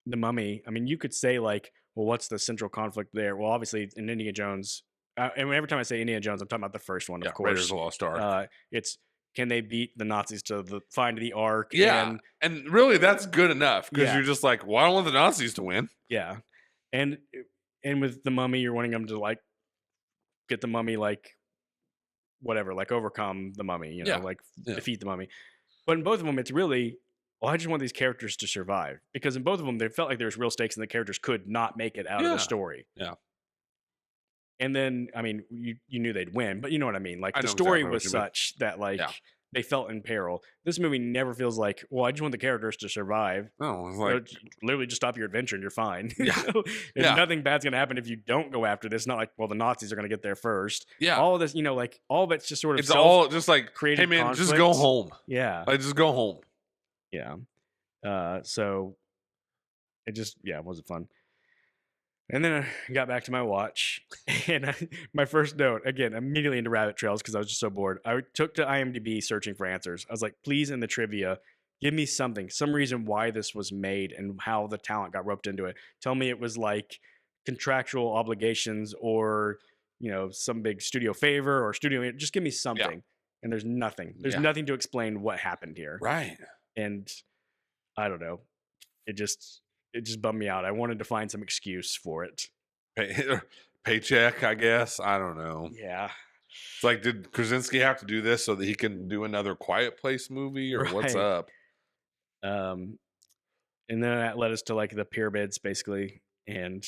the Mummy. I mean, you could say like, well, what's the central conflict there? Well, obviously in Indiana Jones, and every time I say Indiana Jones, I'm talking about the first one, Yeah. of Raiders course. of the Lost Ark. It's can they beat the Nazis to find the Ark? Yeah. And And really, that's good enough because yeah, you're just like, well, I don't want the Nazis to win. yeah, and with the Mummy, you're wanting them to like get the Mummy like whatever, like overcome the Mummy, Yeah. like Yeah. defeat the Mummy. But in both of them, it's really, well, I just want these characters to survive because in both of them, they felt like there was real stakes and the characters could not make it out of the Yeah. story. Yeah. And then, I mean, you knew they'd win, but you know what I mean. Like I the know story exactly what was you mean. such that like Yeah. they felt in peril. This movie never feels like, well, I just want the characters to survive. No, it's You know, like, literally just stop your adventure and you're fine. Yeah. And Yeah. nothing bad's gonna happen if you don't go after this. Not like, well, the Nazis are gonna get there first. yeah. All of this, like all of it's just sort of It's all just like, hey, created man, just go conflict. home. Yeah. Like, just go home. Yeah. So it just, yeah, it wasn't fun. And then I got back to my watch, and my first note again immediately into rabbit trails because I was just so bored. I took to IMDb searching for answers. I was like, please, in the trivia, give me something, some reason why this was made and how the talent got roped into it. Tell me it was like contractual obligations or some big studio favor or studio. Just give me something. And there's nothing. There's Yeah. nothing to explain what happened here. Right. And I don't know. It just bummed me out. I wanted to find some excuse for it. Paycheck, I guess. I don't know. Yeah. It's like, did Krasinski have to do this so that he can do another Quiet Place movie, or what's Right. up? And then that led us to like the pyramids, basically. And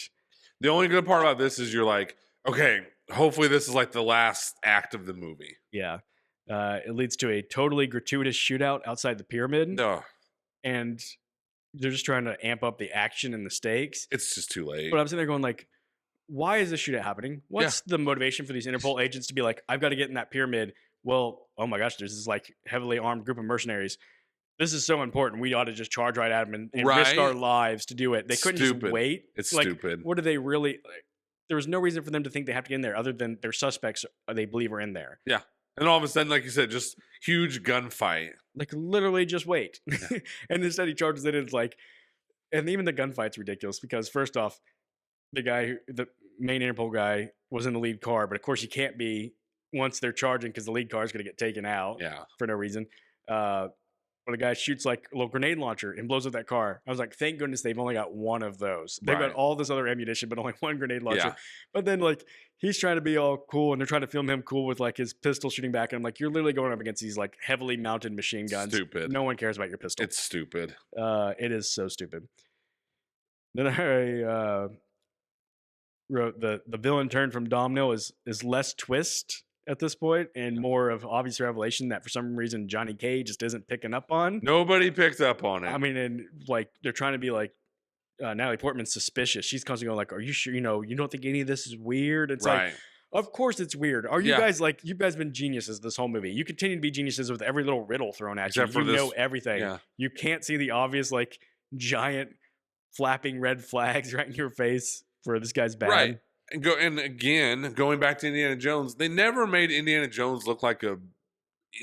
The only good part about this is you're like, okay, hopefully this is like the last act of the movie. yeah, it leads to a totally gratuitous shootout outside the pyramid. No, And they're just trying to amp up the action and the stakes. it's just too late. But I'm sitting there going like, why is this shootout happening? What's the motivation for these Interpol agents to be like, I've got to get in that pyramid? Well, oh my gosh, there's this like heavily armed group of mercenaries. This is so important. We ought to just charge right at them and risk our Right. lives to do it. They couldn't just Stupid. wait. It's like, stupid. What do they really? Like, there was no reason for them to think they have to get in there, other than their suspects they believe are in there. Yeah. And all of a sudden, like you said, just huge gunfight. Like literally, just wait. And instead, he charges it. It's like, and even the gunfight's ridiculous because first off, the main Interpol guy, was in the lead car, but of course he can't be once they're charging because the lead car is going to get taken out Yeah. for no reason. But a guy shoots like a little grenade launcher and blows up that car. I was like, thank goodness they've only got one of those. They've Right. got all this other ammunition, but only one grenade launcher. Yeah. But then like he's trying to be all cool and they're trying to film him cool with like his pistol shooting back. And I'm like, you're literally going up against these like heavily mounted machine guns. Stupid. No one cares about your pistol. It's stupid. It is so stupid. Then I wrote the villain turn from Domino is less twist at this point and more of obvious revelation that for some reason Johnny K just isn't picking up on. Nobody picked up on it. I mean, and like they're trying to be like Natalie Portman's suspicious. She's constantly going like, "Are you sure? You don't think any of this is weird?" It's right. like, of course it's weird. Are you Yeah. guys like you've guys been geniuses this whole movie? You continue to be geniuses with every little riddle thrown at Except you. for You this- know everything. Yeah. You can't see the obvious like giant flapping red flags right in your face for this guy's bad. Right. And again, going back to Indiana Jones, they never made Indiana Jones look like an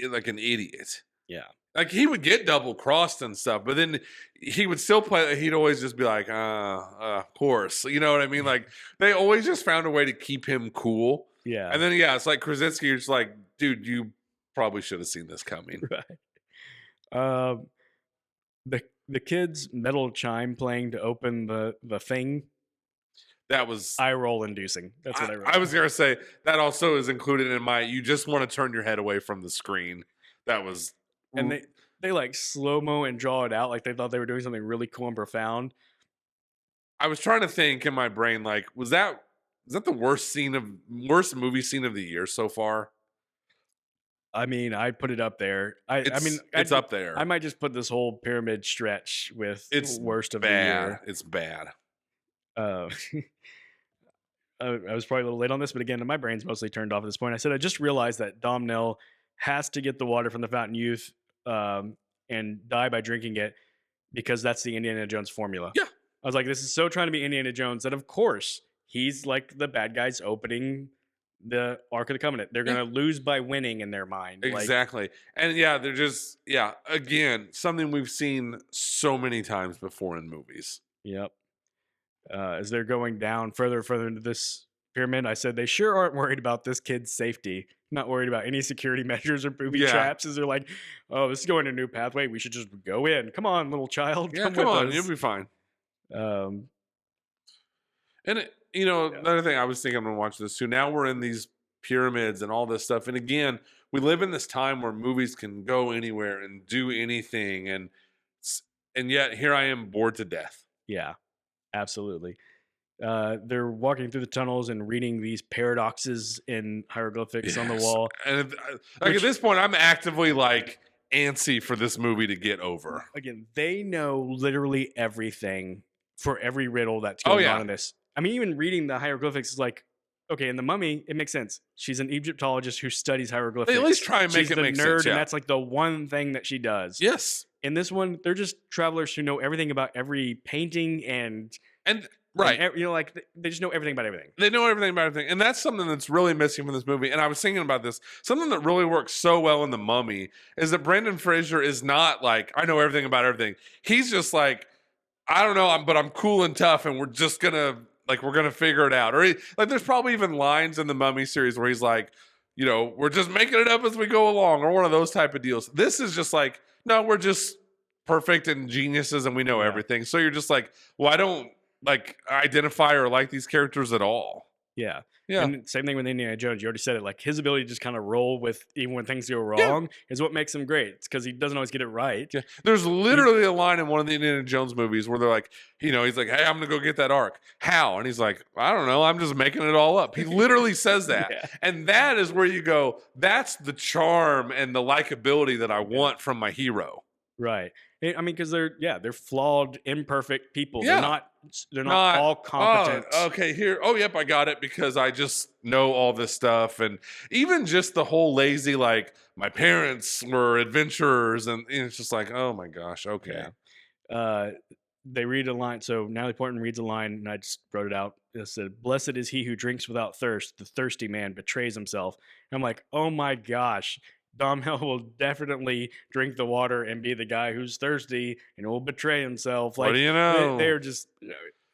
idiot. Yeah. Like he would get double crossed and stuff, but then he would still play. He'd always just be like, of course. You know what I mean? Like they always just found a way to keep him cool. Yeah. And then, it's like Krasinski, you're just like, dude, you probably should have seen this coming. Right. The kid's metal chime playing to open the thing, That was eye roll inducing. That's what I wrote. I was gonna say that also is included in my. You just want to turn your head away from the screen. That was, and they like slow mo and draw it out like they thought they were doing something really cool and profound. I was trying to think in my brain, like, was that the worst movie scene of the year so far? I mean, I'd put it up there. I mean, It's up there. I might just put this whole pyramid stretch with It's worst of the bad. year. It's bad. Uh, I was probably a little late on this, but again, my brain's mostly turned off at this point. I said I just realized that Domhnall has to get the water from the Fountain Youth and die by drinking it because that's the Indiana Jones formula. Yeah. I was like, this is so trying to be Indiana Jones that, of course, he's like the bad guys opening the Ark of the Covenant. They're going to lose by winning in their mind. Exactly. And yeah, they're just, again, something we've seen so many times before in movies. Yep. As they're going down further and further into this pyramid, I said they sure aren't worried about this kid's safety. Not worried about any security measures or booby traps. As they're like, oh, this is going a new pathway. We should just go in. Come on, little child. Yeah, come with on. us. You'll be fine. Um, And, another thing I was thinking, I'm going to watch this too. Now we're in these pyramids and all this stuff. And again, we live in this time where movies can go anywhere and do anything. And yet here I am bored to death. Yeah, absolutely. They're walking through the tunnels and reading these paradoxes in hieroglyphics on the wall. And at this point, I'm actively like antsy for this movie to get over. Again, they know literally everything for every riddle that's going on in this. I mean, even reading the hieroglyphics is like, okay, in The Mummy, it makes sense. She's an Egyptologist who studies hieroglyphics. They at least try and make it make sense. And that's like the one thing that she does. Yes. In this one, they're just travelers who know everything about every painting and right. And, like they just know everything about everything. They know everything about everything. And that's something that's really missing from this movie. And I was thinking about this. Something that really works so well in The Mummy is that Brendan Fraser is not like, I know everything about everything. He's just like, I don't know, but I'm cool and tough and we're just going to, we're going to figure it out. Or there's probably even lines in the Mummy series where he's like, we're just making it up as we go along, or one of those type of deals. This is just like, no, we're just perfect and geniuses and we know everything. So you're just like, well, I don't identify or like these characters at all. Yeah. And same thing with Indiana Jones. You already said it. Like his ability to just kind of roll with even when things go wrong is what makes him great. It's because he doesn't always get it right. Yeah. There's literally a line in one of the Indiana Jones movies where they're like, he's like, hey, I'm going to go get that Ark. How? And he's like, I don't know. I'm just making it all up. He literally says that. And that is where you go, that's the charm and the likability that I want from my hero. Right. I mean, because they're flawed, imperfect people. Yeah. They're not all competent. Okay, here. Oh, yep, I got it because I just know all this stuff. And even just the whole lazy, like, my parents were adventurers. And it's just like, oh my gosh, okay. Yeah. They read a line. So Natalie Portman reads a line, and I just wrote it out. It said, "Blessed is he who drinks without thirst. The thirsty man betrays himself." And I'm like, oh my gosh. Domhnall will definitely drink the water and be the guy who's thirsty and will betray himself. Like, what do you know? They're just,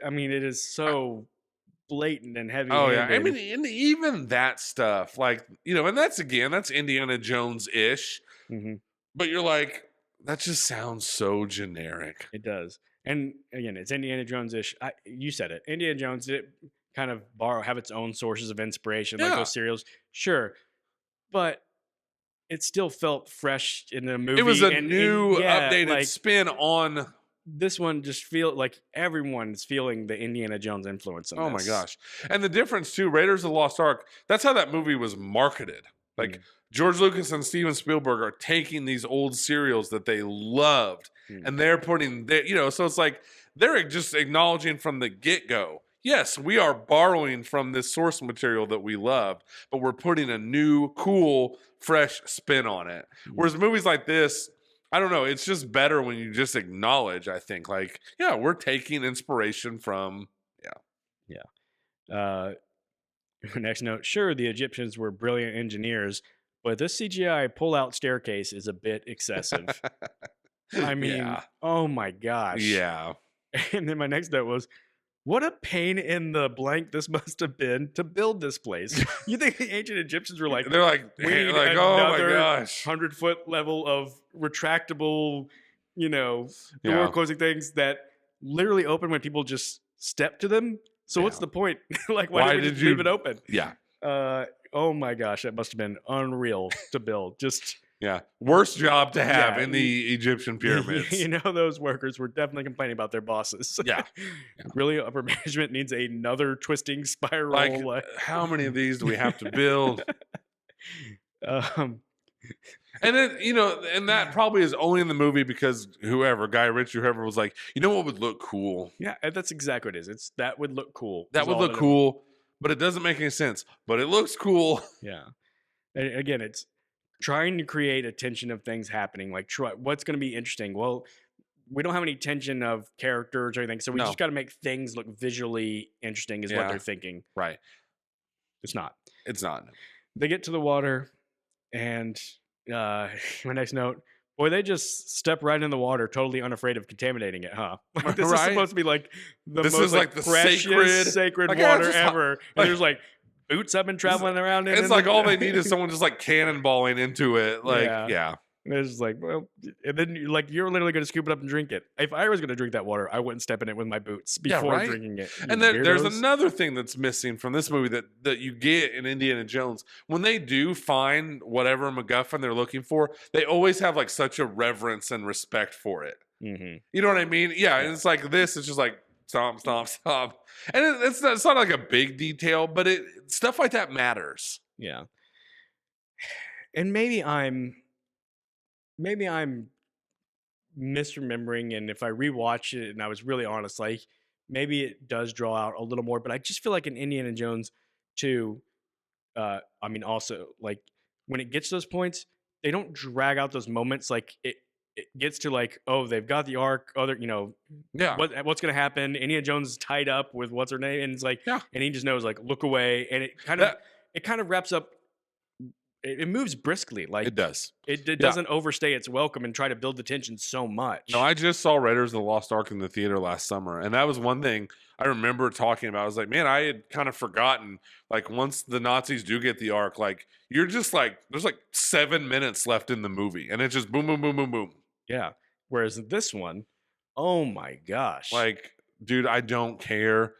I mean, it is so blatant and heavy. Oh, yeah. I mean, and even that stuff, like, and that's Indiana Jones-ish. Mm-hmm. But you're like, that just sounds so generic. It does. And again, it's Indiana Jones-ish. You said it. Indiana Jones did kind of have its own sources of inspiration, like those serials. Sure. But it still felt fresh in the movie. It was a new, updated spin on. This one just feel like everyone's feeling the Indiana Jones influence in this. Oh my gosh. And the difference too, Raiders of the Lost Ark, that's how that movie was marketed. Like George Lucas and Steven Spielberg are taking these old serials that they loved and they're putting, so it's like they're just acknowledging from the get-go, yes, we are borrowing from this source material that we loved, but we're putting a new, cool, fresh spin on it. Whereas movies like this, I don't know, it's just better when you just acknowledge, I think, like, yeah, we're taking inspiration from, Next note, sure, the Egyptians were brilliant engineers, but this CGI pull-out staircase is a bit excessive. I mean, oh my gosh. Yeah. And then my next note was, what a pain in the blank this must have been to build this place. You think the ancient Egyptians were like, they're like, we need oh my gosh, 100-foot level of retractable, door closing things that literally open when people just step to them. So what's the point? Like, why did we just leave it open? Yeah. Oh my gosh, that must have been unreal to build. Just worst job to have in the Egyptian pyramids. Those workers were definitely complaining about their bosses. Yeah. Really, upper management needs another twisting spiral. Like, how many of these do we have to build? And then, and that probably is only in the movie because whoever, Guy Ritchie, whoever was like, you know what would look cool? Yeah, and that's exactly what it is. That would look cool. That Is would all look that it was. cool, but it doesn't make any sense. But it looks cool. Yeah. And again, it's trying to create a tension of things happening. Like, what's going to be interesting? Well, we don't have any tension of characters or anything, so we No. just got to make things look visually interesting. Is what Yeah. they're thinking. Right. It's not. It's not. They get to the water, and my next note. Boy, they just step right in the water, totally unafraid of contaminating it, huh? Like, this is Right? supposed to be like the This most is like the precious, sacred like, yeah, water just ever. like- And there's like boots I've been traveling around in. It's like all they need is someone just like cannonballing into it. Like, yeah. And it's just like, well, and then you're literally going to scoop it up and drink it. If I was going to drink that water, I wouldn't step in it with my boots before right? drinking it. And then there's weirdos. another thing that's missing from this movie that you get in Indiana Jones. When they do find whatever MacGuffin they're looking for, they always have like such a reverence and respect for it. Mm-hmm. You know what I mean? Yeah. And it's like this. It's just like stomp, stomp, stomp. And it's not like a big detail, but stuff like that matters. Yeah. And maybe I'm misremembering, and if I rewatch it and I was really honest, like maybe it does draw out a little more, but I just feel like in Indiana Jones 2, I mean also like when it gets to those points, they don't drag out those moments. Like it gets to like, oh, they've got the arc, other, Yeah. what's gonna happen. Indiana Jones is tied up with what's her name, and it's like, Yeah. and he just knows like look away, and it kind of wraps up. It moves briskly, like It does. It doesn't overstay its welcome and try to build the tension so much. No, I just saw Raiders of the Lost Ark in the theater last summer, and that was one thing I remember talking about. I was like, man, I had kind of forgotten. Like, once the Nazis do get the Ark, like you're just like, there's like 7 minutes left in the movie, and it's just boom, boom, boom, boom, boom. Yeah. Whereas this one, oh my gosh, Like, dude, I don't care.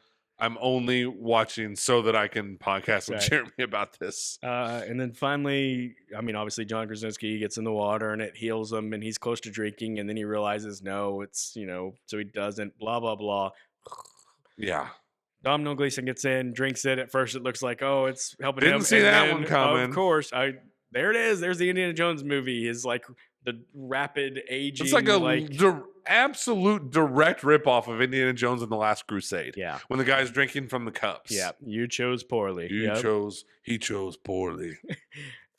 I'm only watching so that I can podcast with Right. Jeremy about this. And then finally, I mean, obviously John Krasinski gets in the water and it heals him, and he's close to drinking, and then he realizes no, it's so he doesn't. Blah blah blah. Yeah. Domhnall Gleeson gets in, drinks it. At first, it looks like, oh, it's helping Didn't him. see and that then, one coming. Of course, there it is. There's the Indiana Jones movie. Is like the rapid aging. It's like absolute direct ripoff of Indiana Jones and the Last Crusade. Yeah. When the guy's drinking from the cups. Yeah, you chose poorly. He chose poorly.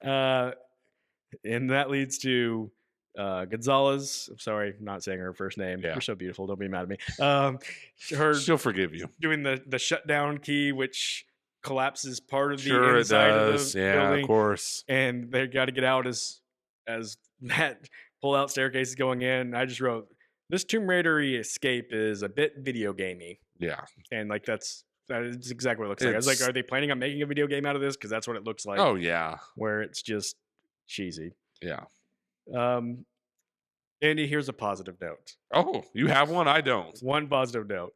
And that leads to Gonzalez. I'm sorry, I'm not saying her first name. Yeah. You're so beautiful. Don't be mad at me. She'll forgive you. Doing the shutdown key, which collapses part of the Sure, it inside does. of the Yeah, building. of course. And they got to get out as that pull-out staircase is going in. I just wrote, this Tomb Raider-y escape is a bit video gamey. Yeah. And like that is exactly what it looks like. I was like, are they planning on making a video game out of this? Because that's what it looks like. Oh, yeah. Where it's just cheesy. Yeah. Andy, here's a positive note. Oh, you have one? I don't. One positive note.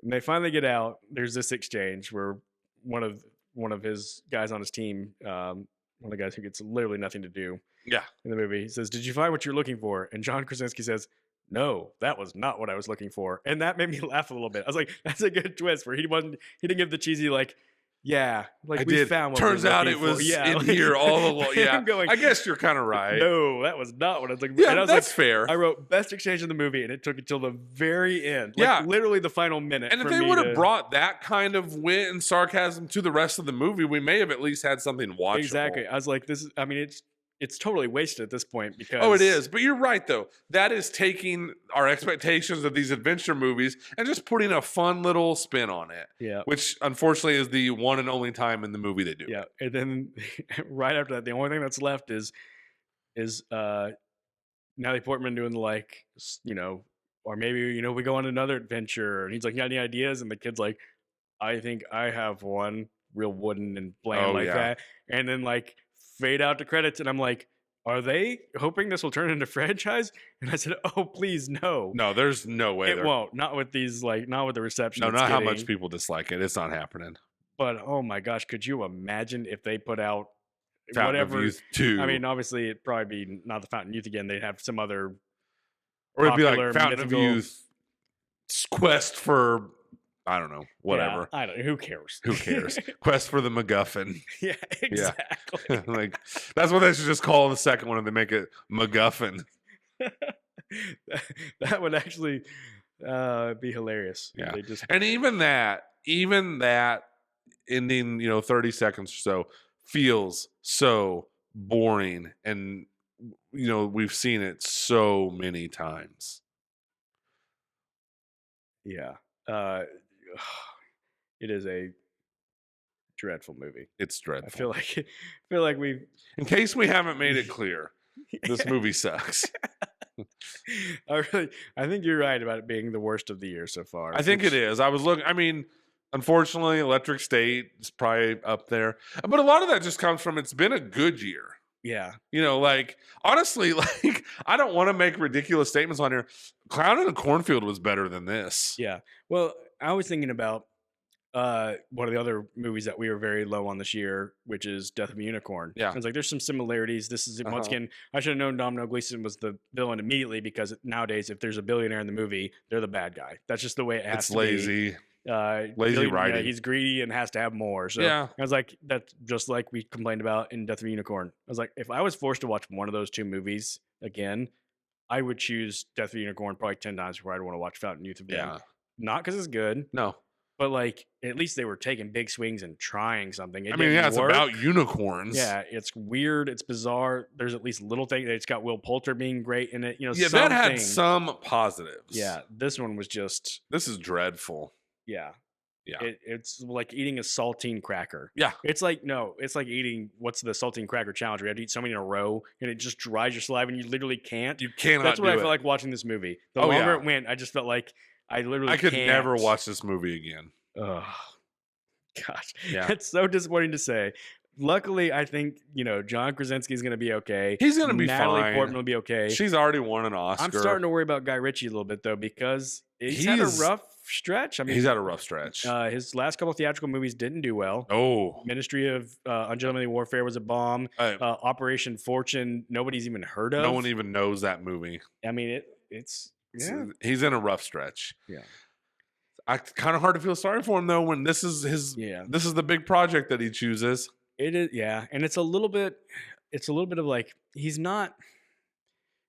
And they finally get out. There's this exchange where one of his guys on his team, one of the guys who gets literally nothing to do Yeah. in the movie, he says, "Did you find what you're looking for?" And John Krasinski says, "No, that was not what I was looking for." And that made me laugh a little bit. I was like, that's a good twist where he didn't give the cheesy like, yeah, like we found what Turns we were out it looking for. was Yeah, in like- here all along. Yeah. I'm going, I guess you're kind of right. no, that was not what I was looking for. Yeah, And I was that's like, fair. I wrote best exchange in the movie, and it took until the very end. Like, Yeah. literally the final minute. And if for they me would have to- brought that kind of wit and sarcasm to the rest of the movie, we may have at least had something watchable. Exactly. I was like, this is, I mean, it's totally wasted at this point because. Oh, it is. But you're right, though. That is taking our expectations of these adventure movies and just putting a fun little spin on it. Yeah. Which, unfortunately, is the one and only time in the movie they do. Yeah. And then right after that, the only thing that's left is Natalie Portman doing the like, or maybe, we go on another adventure. And he's like, you got any ideas? And the kid's like, I think I have one, real wooden and bland Oh, yeah. that. And then like fade out to credits. And I'm like, are they hoping this will turn into franchise? And I said, oh, please, no. No, there's no way. It won't. Not with these, not with the reception. No, it's not how getting. much people dislike it. It's not happening. But oh my gosh, could you imagine if they put out Fountain whatever? of Youth 2. I mean, obviously, it'd probably be not the Fountain of Youth again. They'd have some other. or it'd be like popular Fountain mythical- of Youth Quest for I don't know, Yeah, whatever. I don't. Who cares? Who cares? Quest for the MacGuffin. Yeah, Yeah. exactly. Like that's what they should just call the second one, and they make it MacGuffin. That would actually be hilarious. Yeah. They just And even that ending, 30 seconds or so feels so boring, and we've seen it so many times. yeah. Uh, it is a dreadful movie. It's I dreadful. feel like we've In case we haven't made it clear, this movie sucks. I think you're right about it being the worst of the year so far. I think it is. I mean, unfortunately, Electric State is probably up there. But a lot of that just comes from it's been a good year. Yeah. Like, honestly, like, I don't want to make ridiculous statements on here. Clown in a Cornfield was better than this. Yeah. Well, I was thinking about one of the other movies that we were very low on this year, which is Death of a Unicorn. Yeah. It's like there's some similarities. This is once again, I should have known Domino Gleeson was the villain immediately, because nowadays if there's a billionaire in the movie, they're the bad guy. That's just the way it has It's to be. lazy. Lazy Billy, writing. he's greedy and has to have more. So Yeah. I was like, that's just like we complained about in Death of a Unicorn. I was like, if I was forced to watch one of those two movies again, I would choose Death of a Unicorn probably 10 times before I'd want to watch Fountain Youth again. Yeah. Not because it's good, No. but like at least they were taking big swings and trying something. It It's work. about unicorns. Yeah, it's weird. It's bizarre. There's at least little things. It's got Will Poulter being great in it. Yeah, something. that had some positives. Yeah, this one was just. This is dreadful. Yeah. Yeah. It's like eating a saltine cracker. Yeah. It's like eating what's the saltine cracker challenge? We have to eat so many in a row, and it just dries your saliva, and you literally can't. You cannot. That's what I do felt it. like watching this movie. The Oh, longer yeah. it went, I just felt like I literally. I could can't. never watch this movie again. Oh, gosh. Yeah. It's so disappointing to say. Luckily, I think John Krasinski is going to be okay. He's going to be Natalie fine. Portman will be okay. She's already won an Oscar. I'm starting to worry about Guy Ritchie a little bit though, because he's had a rough stretch. I mean, he's had a rough stretch. His last couple of theatrical movies didn't do well. Oh, Ministry of Ungentlemanly Warfare was a bomb. Operation Fortune, nobody's even heard of. No one even knows that movie. I mean, it's yeah. He's in a rough stretch. Yeah. Kind of hard to feel sorry for him though when this is this is the big project that he chooses. It is, yeah, and it's a little bit of like he's not.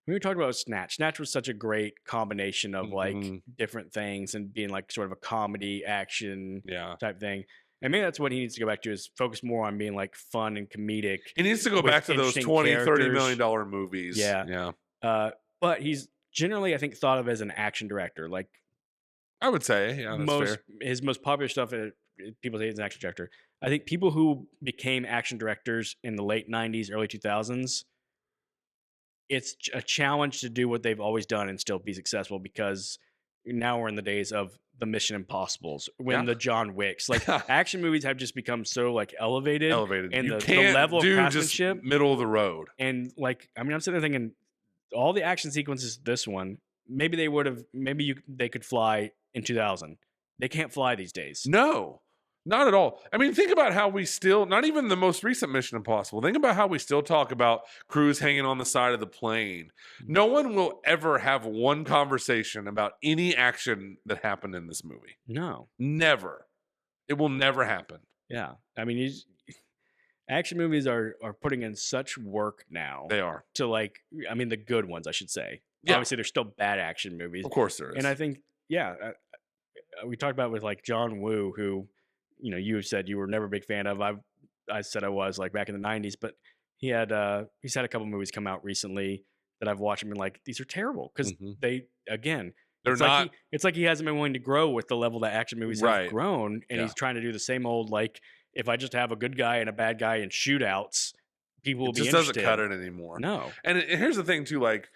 We were talking about Snatch. Snatch was such a great combination of like different things and being like sort of a comedy action type thing. And maybe that's what he needs to go back to, is focus more on being like fun and comedic. He needs to go back to those $20-30 million movies. Yeah. But he's generally, I think, thought of as an action director. Like I would say, yeah, that's fair. His most popular stuff, people say he's an action director. I think people who became action directors in the late 90s, early 2000s, it's a challenge to do what they've always done and still be successful, because now we're in the days of the Mission Impossibles, the John Wicks. Like action movies have just become so like elevated. And the level of craftsmanship, just middle of the road. And like, I mean, I'm sitting there thinking, all the action sequences, this one, maybe they could fly in 2000. They can't fly these days. No. Not at all. I mean, think about how we still, not even the most recent Mission Impossible, think about how we still talk about Cruise hanging on the side of the plane. No one will ever have one conversation about any action that happened in this movie. No. Never. It will never happen. Yeah. I mean, action movies are putting in such work now. They are. To like, I mean, the good ones, I should say. Yeah. Obviously, there's still bad action movies. Of course there is. And I think, we talked about with like John Woo, who, you have said you were never a big fan of. I said I was, like, back in the 90s, but he's had a couple movies come out recently that I've watched and been like, these are terrible, because it's like he hasn't been willing to grow with the level that action movies have grown, and he's trying to do the same old, like, if I just have a good guy and a bad guy in shootouts, people will be interested. It just doesn't cut it anymore. No. And here's the thing too, like,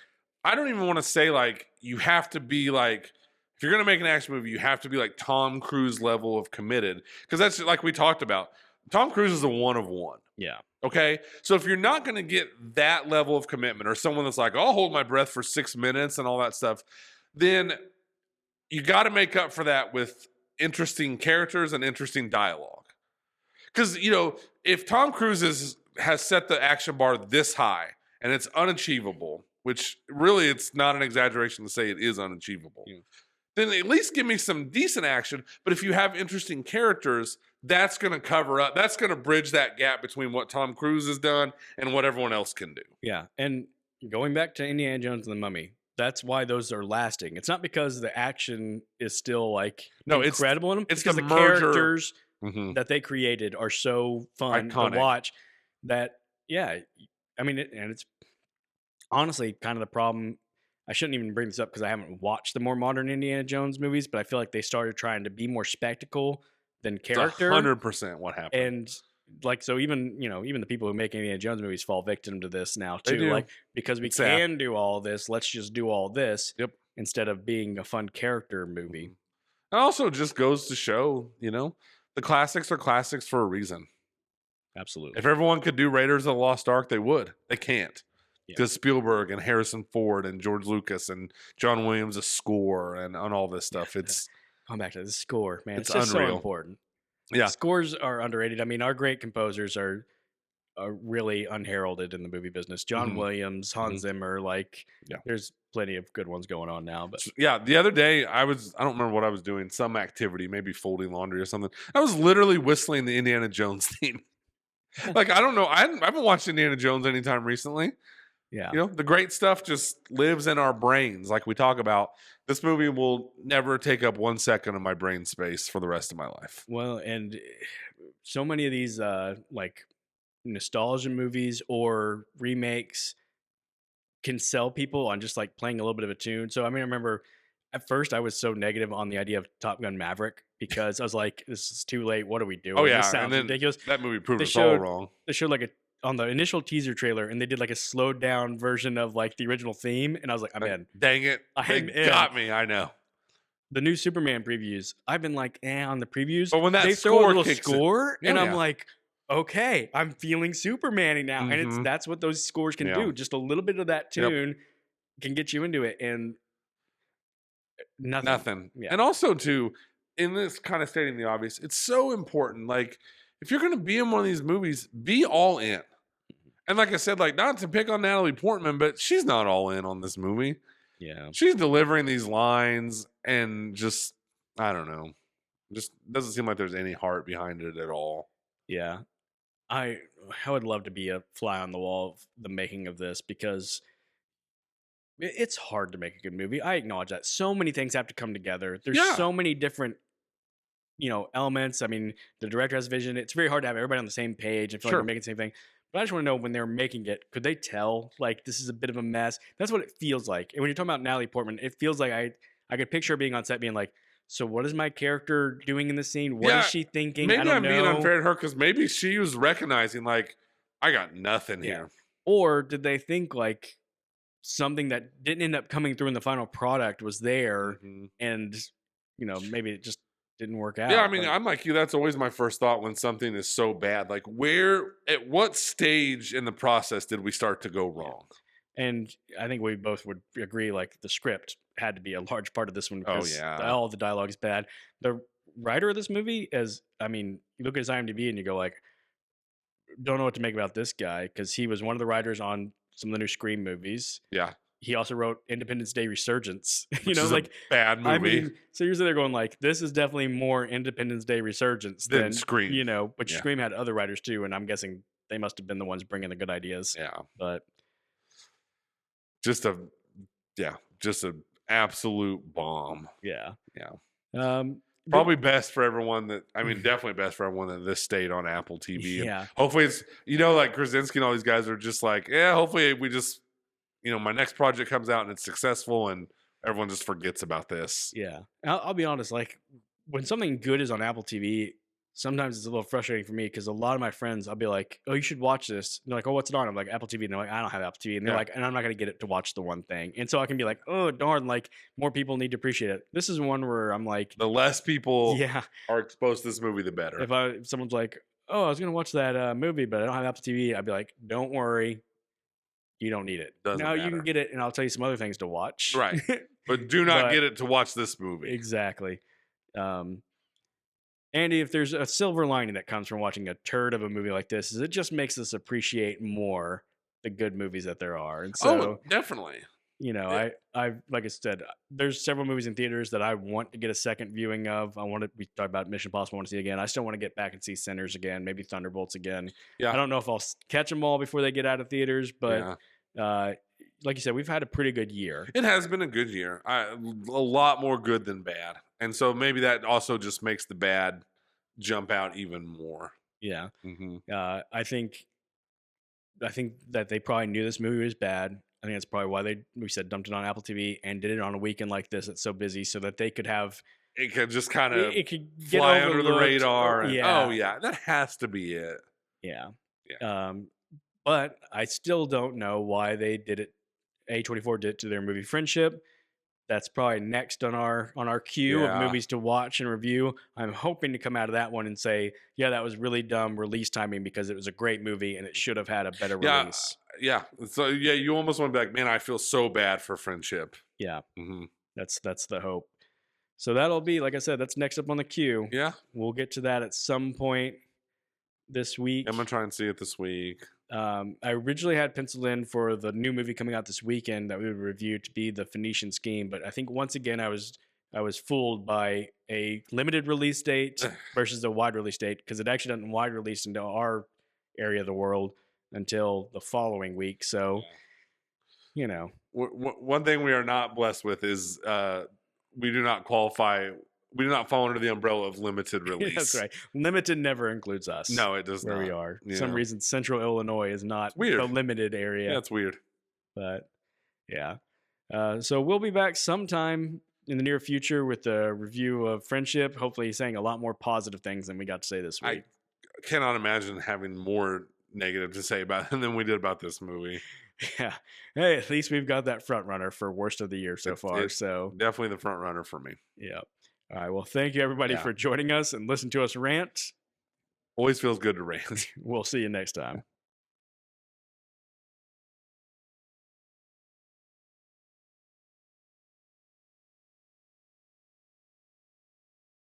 I don't even want to say like you have to be like, if you're going to make an action movie, you have to be like Tom Cruise level of committed. Because that's like we talked about. Tom Cruise is a one of one. Yeah. Okay. So if you're not going to get that level of commitment, or someone that's like, I'll hold my breath for 6 minutes and all that stuff, then you got to make up for that with interesting characters and interesting dialogue. Because, if Tom Cruise has set the action bar this high and it's unachievable, which really it's not an exaggeration to say it is unachievable. Yeah. then at least give me some decent action. But if you have interesting characters, that's going to cover up, that's going to bridge that gap between what Tom Cruise has done and what everyone else can do. Yeah, and going back to Indiana Jones and the Mummy, that's why those are lasting. It's not because the action is still like No, incredible in them. It's it's the because the merger. characters Mhm. that they created are so fun to Iconic. watch that yeah, I mean, and it's honestly kind of the problem. I shouldn't even bring this up because I haven't watched the more modern Indiana Jones movies, but I feel like they started trying to be more spectacle than It's character. 100% what happened. And like so even even the people who make Indiana Jones movies fall victim to this now They too. do. Like because we It's sad. can do all this, let's just do all this Yep. instead of being a fun character movie. It also just goes to show, the classics are classics for a reason. Absolutely. If everyone could do Raiders of the Lost Ark, they would. They can't. Yeah. Because Spielberg and Harrison Ford and George Lucas and John Williams' score and on all this stuff. It's Going back to the score, man. It's It's just unreal. so important. Yeah. Scores are underrated. I mean, our great composers are really unheralded in the movie business. John Mhm. Williams, Hans Zimmer, like Yeah. there's plenty of good ones going on now. But Yeah, the other day I don't remember what I was doing, some activity, maybe folding laundry or something. I was literally whistling the Indiana Jones theme. Like, I don't know. I haven't watched Indiana Jones anytime recently. yeah. The great stuff just lives in our brains. Like we talk about, this movie will never take up 1 second of my brain space for the rest of my life. Well, and so many of these like nostalgia movies or remakes can sell people on just like playing a little bit of a tune. So I mean, I remember at first I was so negative on the idea of Top Gun Maverick because I was like, "This is too late. What are we doing? Oh, This yeah. sounds And then ridiculous." that movie proved They us all showed wrong. they showed like a on the initial teaser trailer, and they did like a slowed down version of like the original theme, and I was like, "I'm in." Dang it. They I'm in. got me. I know. The new Superman previews, I've been like, on the previews. But when that they throw a score little kicks in- score, and Oh, I'm yeah. like, okay, I'm feeling Superman-y now, and Mhm. that's what those scores can Yeah. do. Just a little bit of that Yep. tune can get you into it, and nothing. Yeah. And also, too, in this kind of stating the obvious, it's so important. Like, if you're going to be in one of these movies, be all in. And like I said, like, not to pick on Natalie Portman, but she's not all in on this movie. Yeah. She's delivering these lines and just, I don't know, just doesn't seem like there's any heart behind it at all. Yeah. I would love to be a fly on the wall of the making of this because it's hard to make a good movie. I acknowledge that. So many things have to come together. There's Yeah. so many different elements. I mean, the director has vision. It's very hard to have everybody on the same page and feel like Sure. they're making the same thing. But I just want to know when they're making it, could they tell like this is a bit of a mess? That's what it feels like. And when you're talking about Natalie Portman, it feels like I could picture her being on set being like, so what is my character doing in the scene? What is Yeah, she thinking? Maybe I don't I'm know. being unfair to her because maybe she was recognizing, like, I got nothing Yeah. here. Or did they think like something that didn't end up coming through in the final product was there Mhm. and maybe it just didn't work out. Yeah, I mean, but- I'm like you. That's always my first thought when something is so bad. Like, at what stage in the process did we start to go wrong? And I think we both would agree, like the script had to be a large part of this one. Oh, Because yeah. all the dialogue is bad. The writer of this movie you look at his IMDb and you go like, don't know what to make about this guy because he was one of the writers on some of the new Scream movies. Yeah, He also wrote Independence Day Resurgence. which is like a bad movie. I mean, so you're there going like, this is definitely more Independence Day Resurgence Than than Scream. But Yeah. Scream had other writers too, and I'm guessing they must have been the ones bringing the good ideas. Yeah, But just a absolute bomb. yeah, Yeah. but- Probably best for everyone definitely best for everyone that this stayed on Apple TV. And Yeah. hopefully it's, like Krasinski and all these guys are just like, yeah, hopefully we just, my next project comes out and it's successful and everyone just forgets about this. Yeah, I'll be honest. Like when something good is on Apple TV, sometimes it's a little frustrating for me because a lot of my friends, I'll be like, "Oh, you should watch this." And they're like, "Oh, what's it on?" I'm like, "Apple TV." And they're like, "I don't have Apple TV." And they're Yeah. like, "And I'm not gonna get it to watch the one thing." And so I can be like, "Oh, darn!" Like more people need to appreciate it. This is one where I'm like, The less people "Yeah." are exposed to this movie, the better. If someone's like, "Oh, I was gonna watch that movie, but I don't have Apple TV," I'd be like, "Don't worry, you don't need it. Doesn't now you matter. can get it, and I'll tell you some other things to watch." Right. But do not But- get it to watch this movie. Exactly. Andy, if there's a silver lining that comes from watching a turd of a movie like this, is it just makes us appreciate more the good movies that there are. And so, Definitely. I like I said, there's several movies in theaters that I want to get a second viewing of. We talked about Mission Impossible. I want to see again. I still want to get back and see Sinners again, maybe Thunderbolts again. I Yeah, don't know if I'll catch them all before they get out of theaters, but yeah. uh, like you said, we've had a pretty good year. It has been a good year. A lot more good than bad, and so maybe that also just makes the bad jump out even more. Yeah, Hmm. I think that they probably knew this movie was bad. I think that's probably why we said dumped it on Apple TV and did it on a weekend like this. It's so busy, so that they could have It could just kind of it could get fly under the overlooked. radar, Or and oh yeah, yeah, that has to be it. yeah. Yeah, Um, but I still don't know why they did it. A24 did it to their movie Friendship. That's probably next on our queue of yeah. movies to watch and review. I'm hoping to come out of that one and say, yeah, that was really dumb release timing because it was a great movie and it should have had a better Yeah, release. yeah. So yeah, you almost want to be like, man, I feel so bad for Friendship. Yeah, Hmm. that's the hope. So that'll be, like I said, that's next up on the queue. Yeah, We'll get to that at some point this week. I'm gonna try and see it this week. I originally had penciled in for the new movie coming out this weekend that we would review to be The Phoenician Scheme, but I think once again I was fooled by a limited release date versus a wide release date, because it actually doesn't wide release into our area of the world until the following week. So, you know, One thing we are not blessed with is we do not qualify. We do not fall under the umbrella of limited release. that's right. Limited never includes us. No, it does where not. we are. For Yeah. some reason, Central Illinois is not weird. the limited area. Yeah, it's weird. But yeah. So we'll be back sometime in the near future with a review of Friendship, hopefully saying a lot more positive things than we got to say this week. I cannot imagine having more negative to say about it than we did about this movie. Yeah. Hey, at least we've got that front runner for worst of the year so far. It's So definitely the front runner for me. yeah. All right. Well, thank you everybody Yeah. for joining us and listen to us rant. Always feels good to rant. We'll see you next time.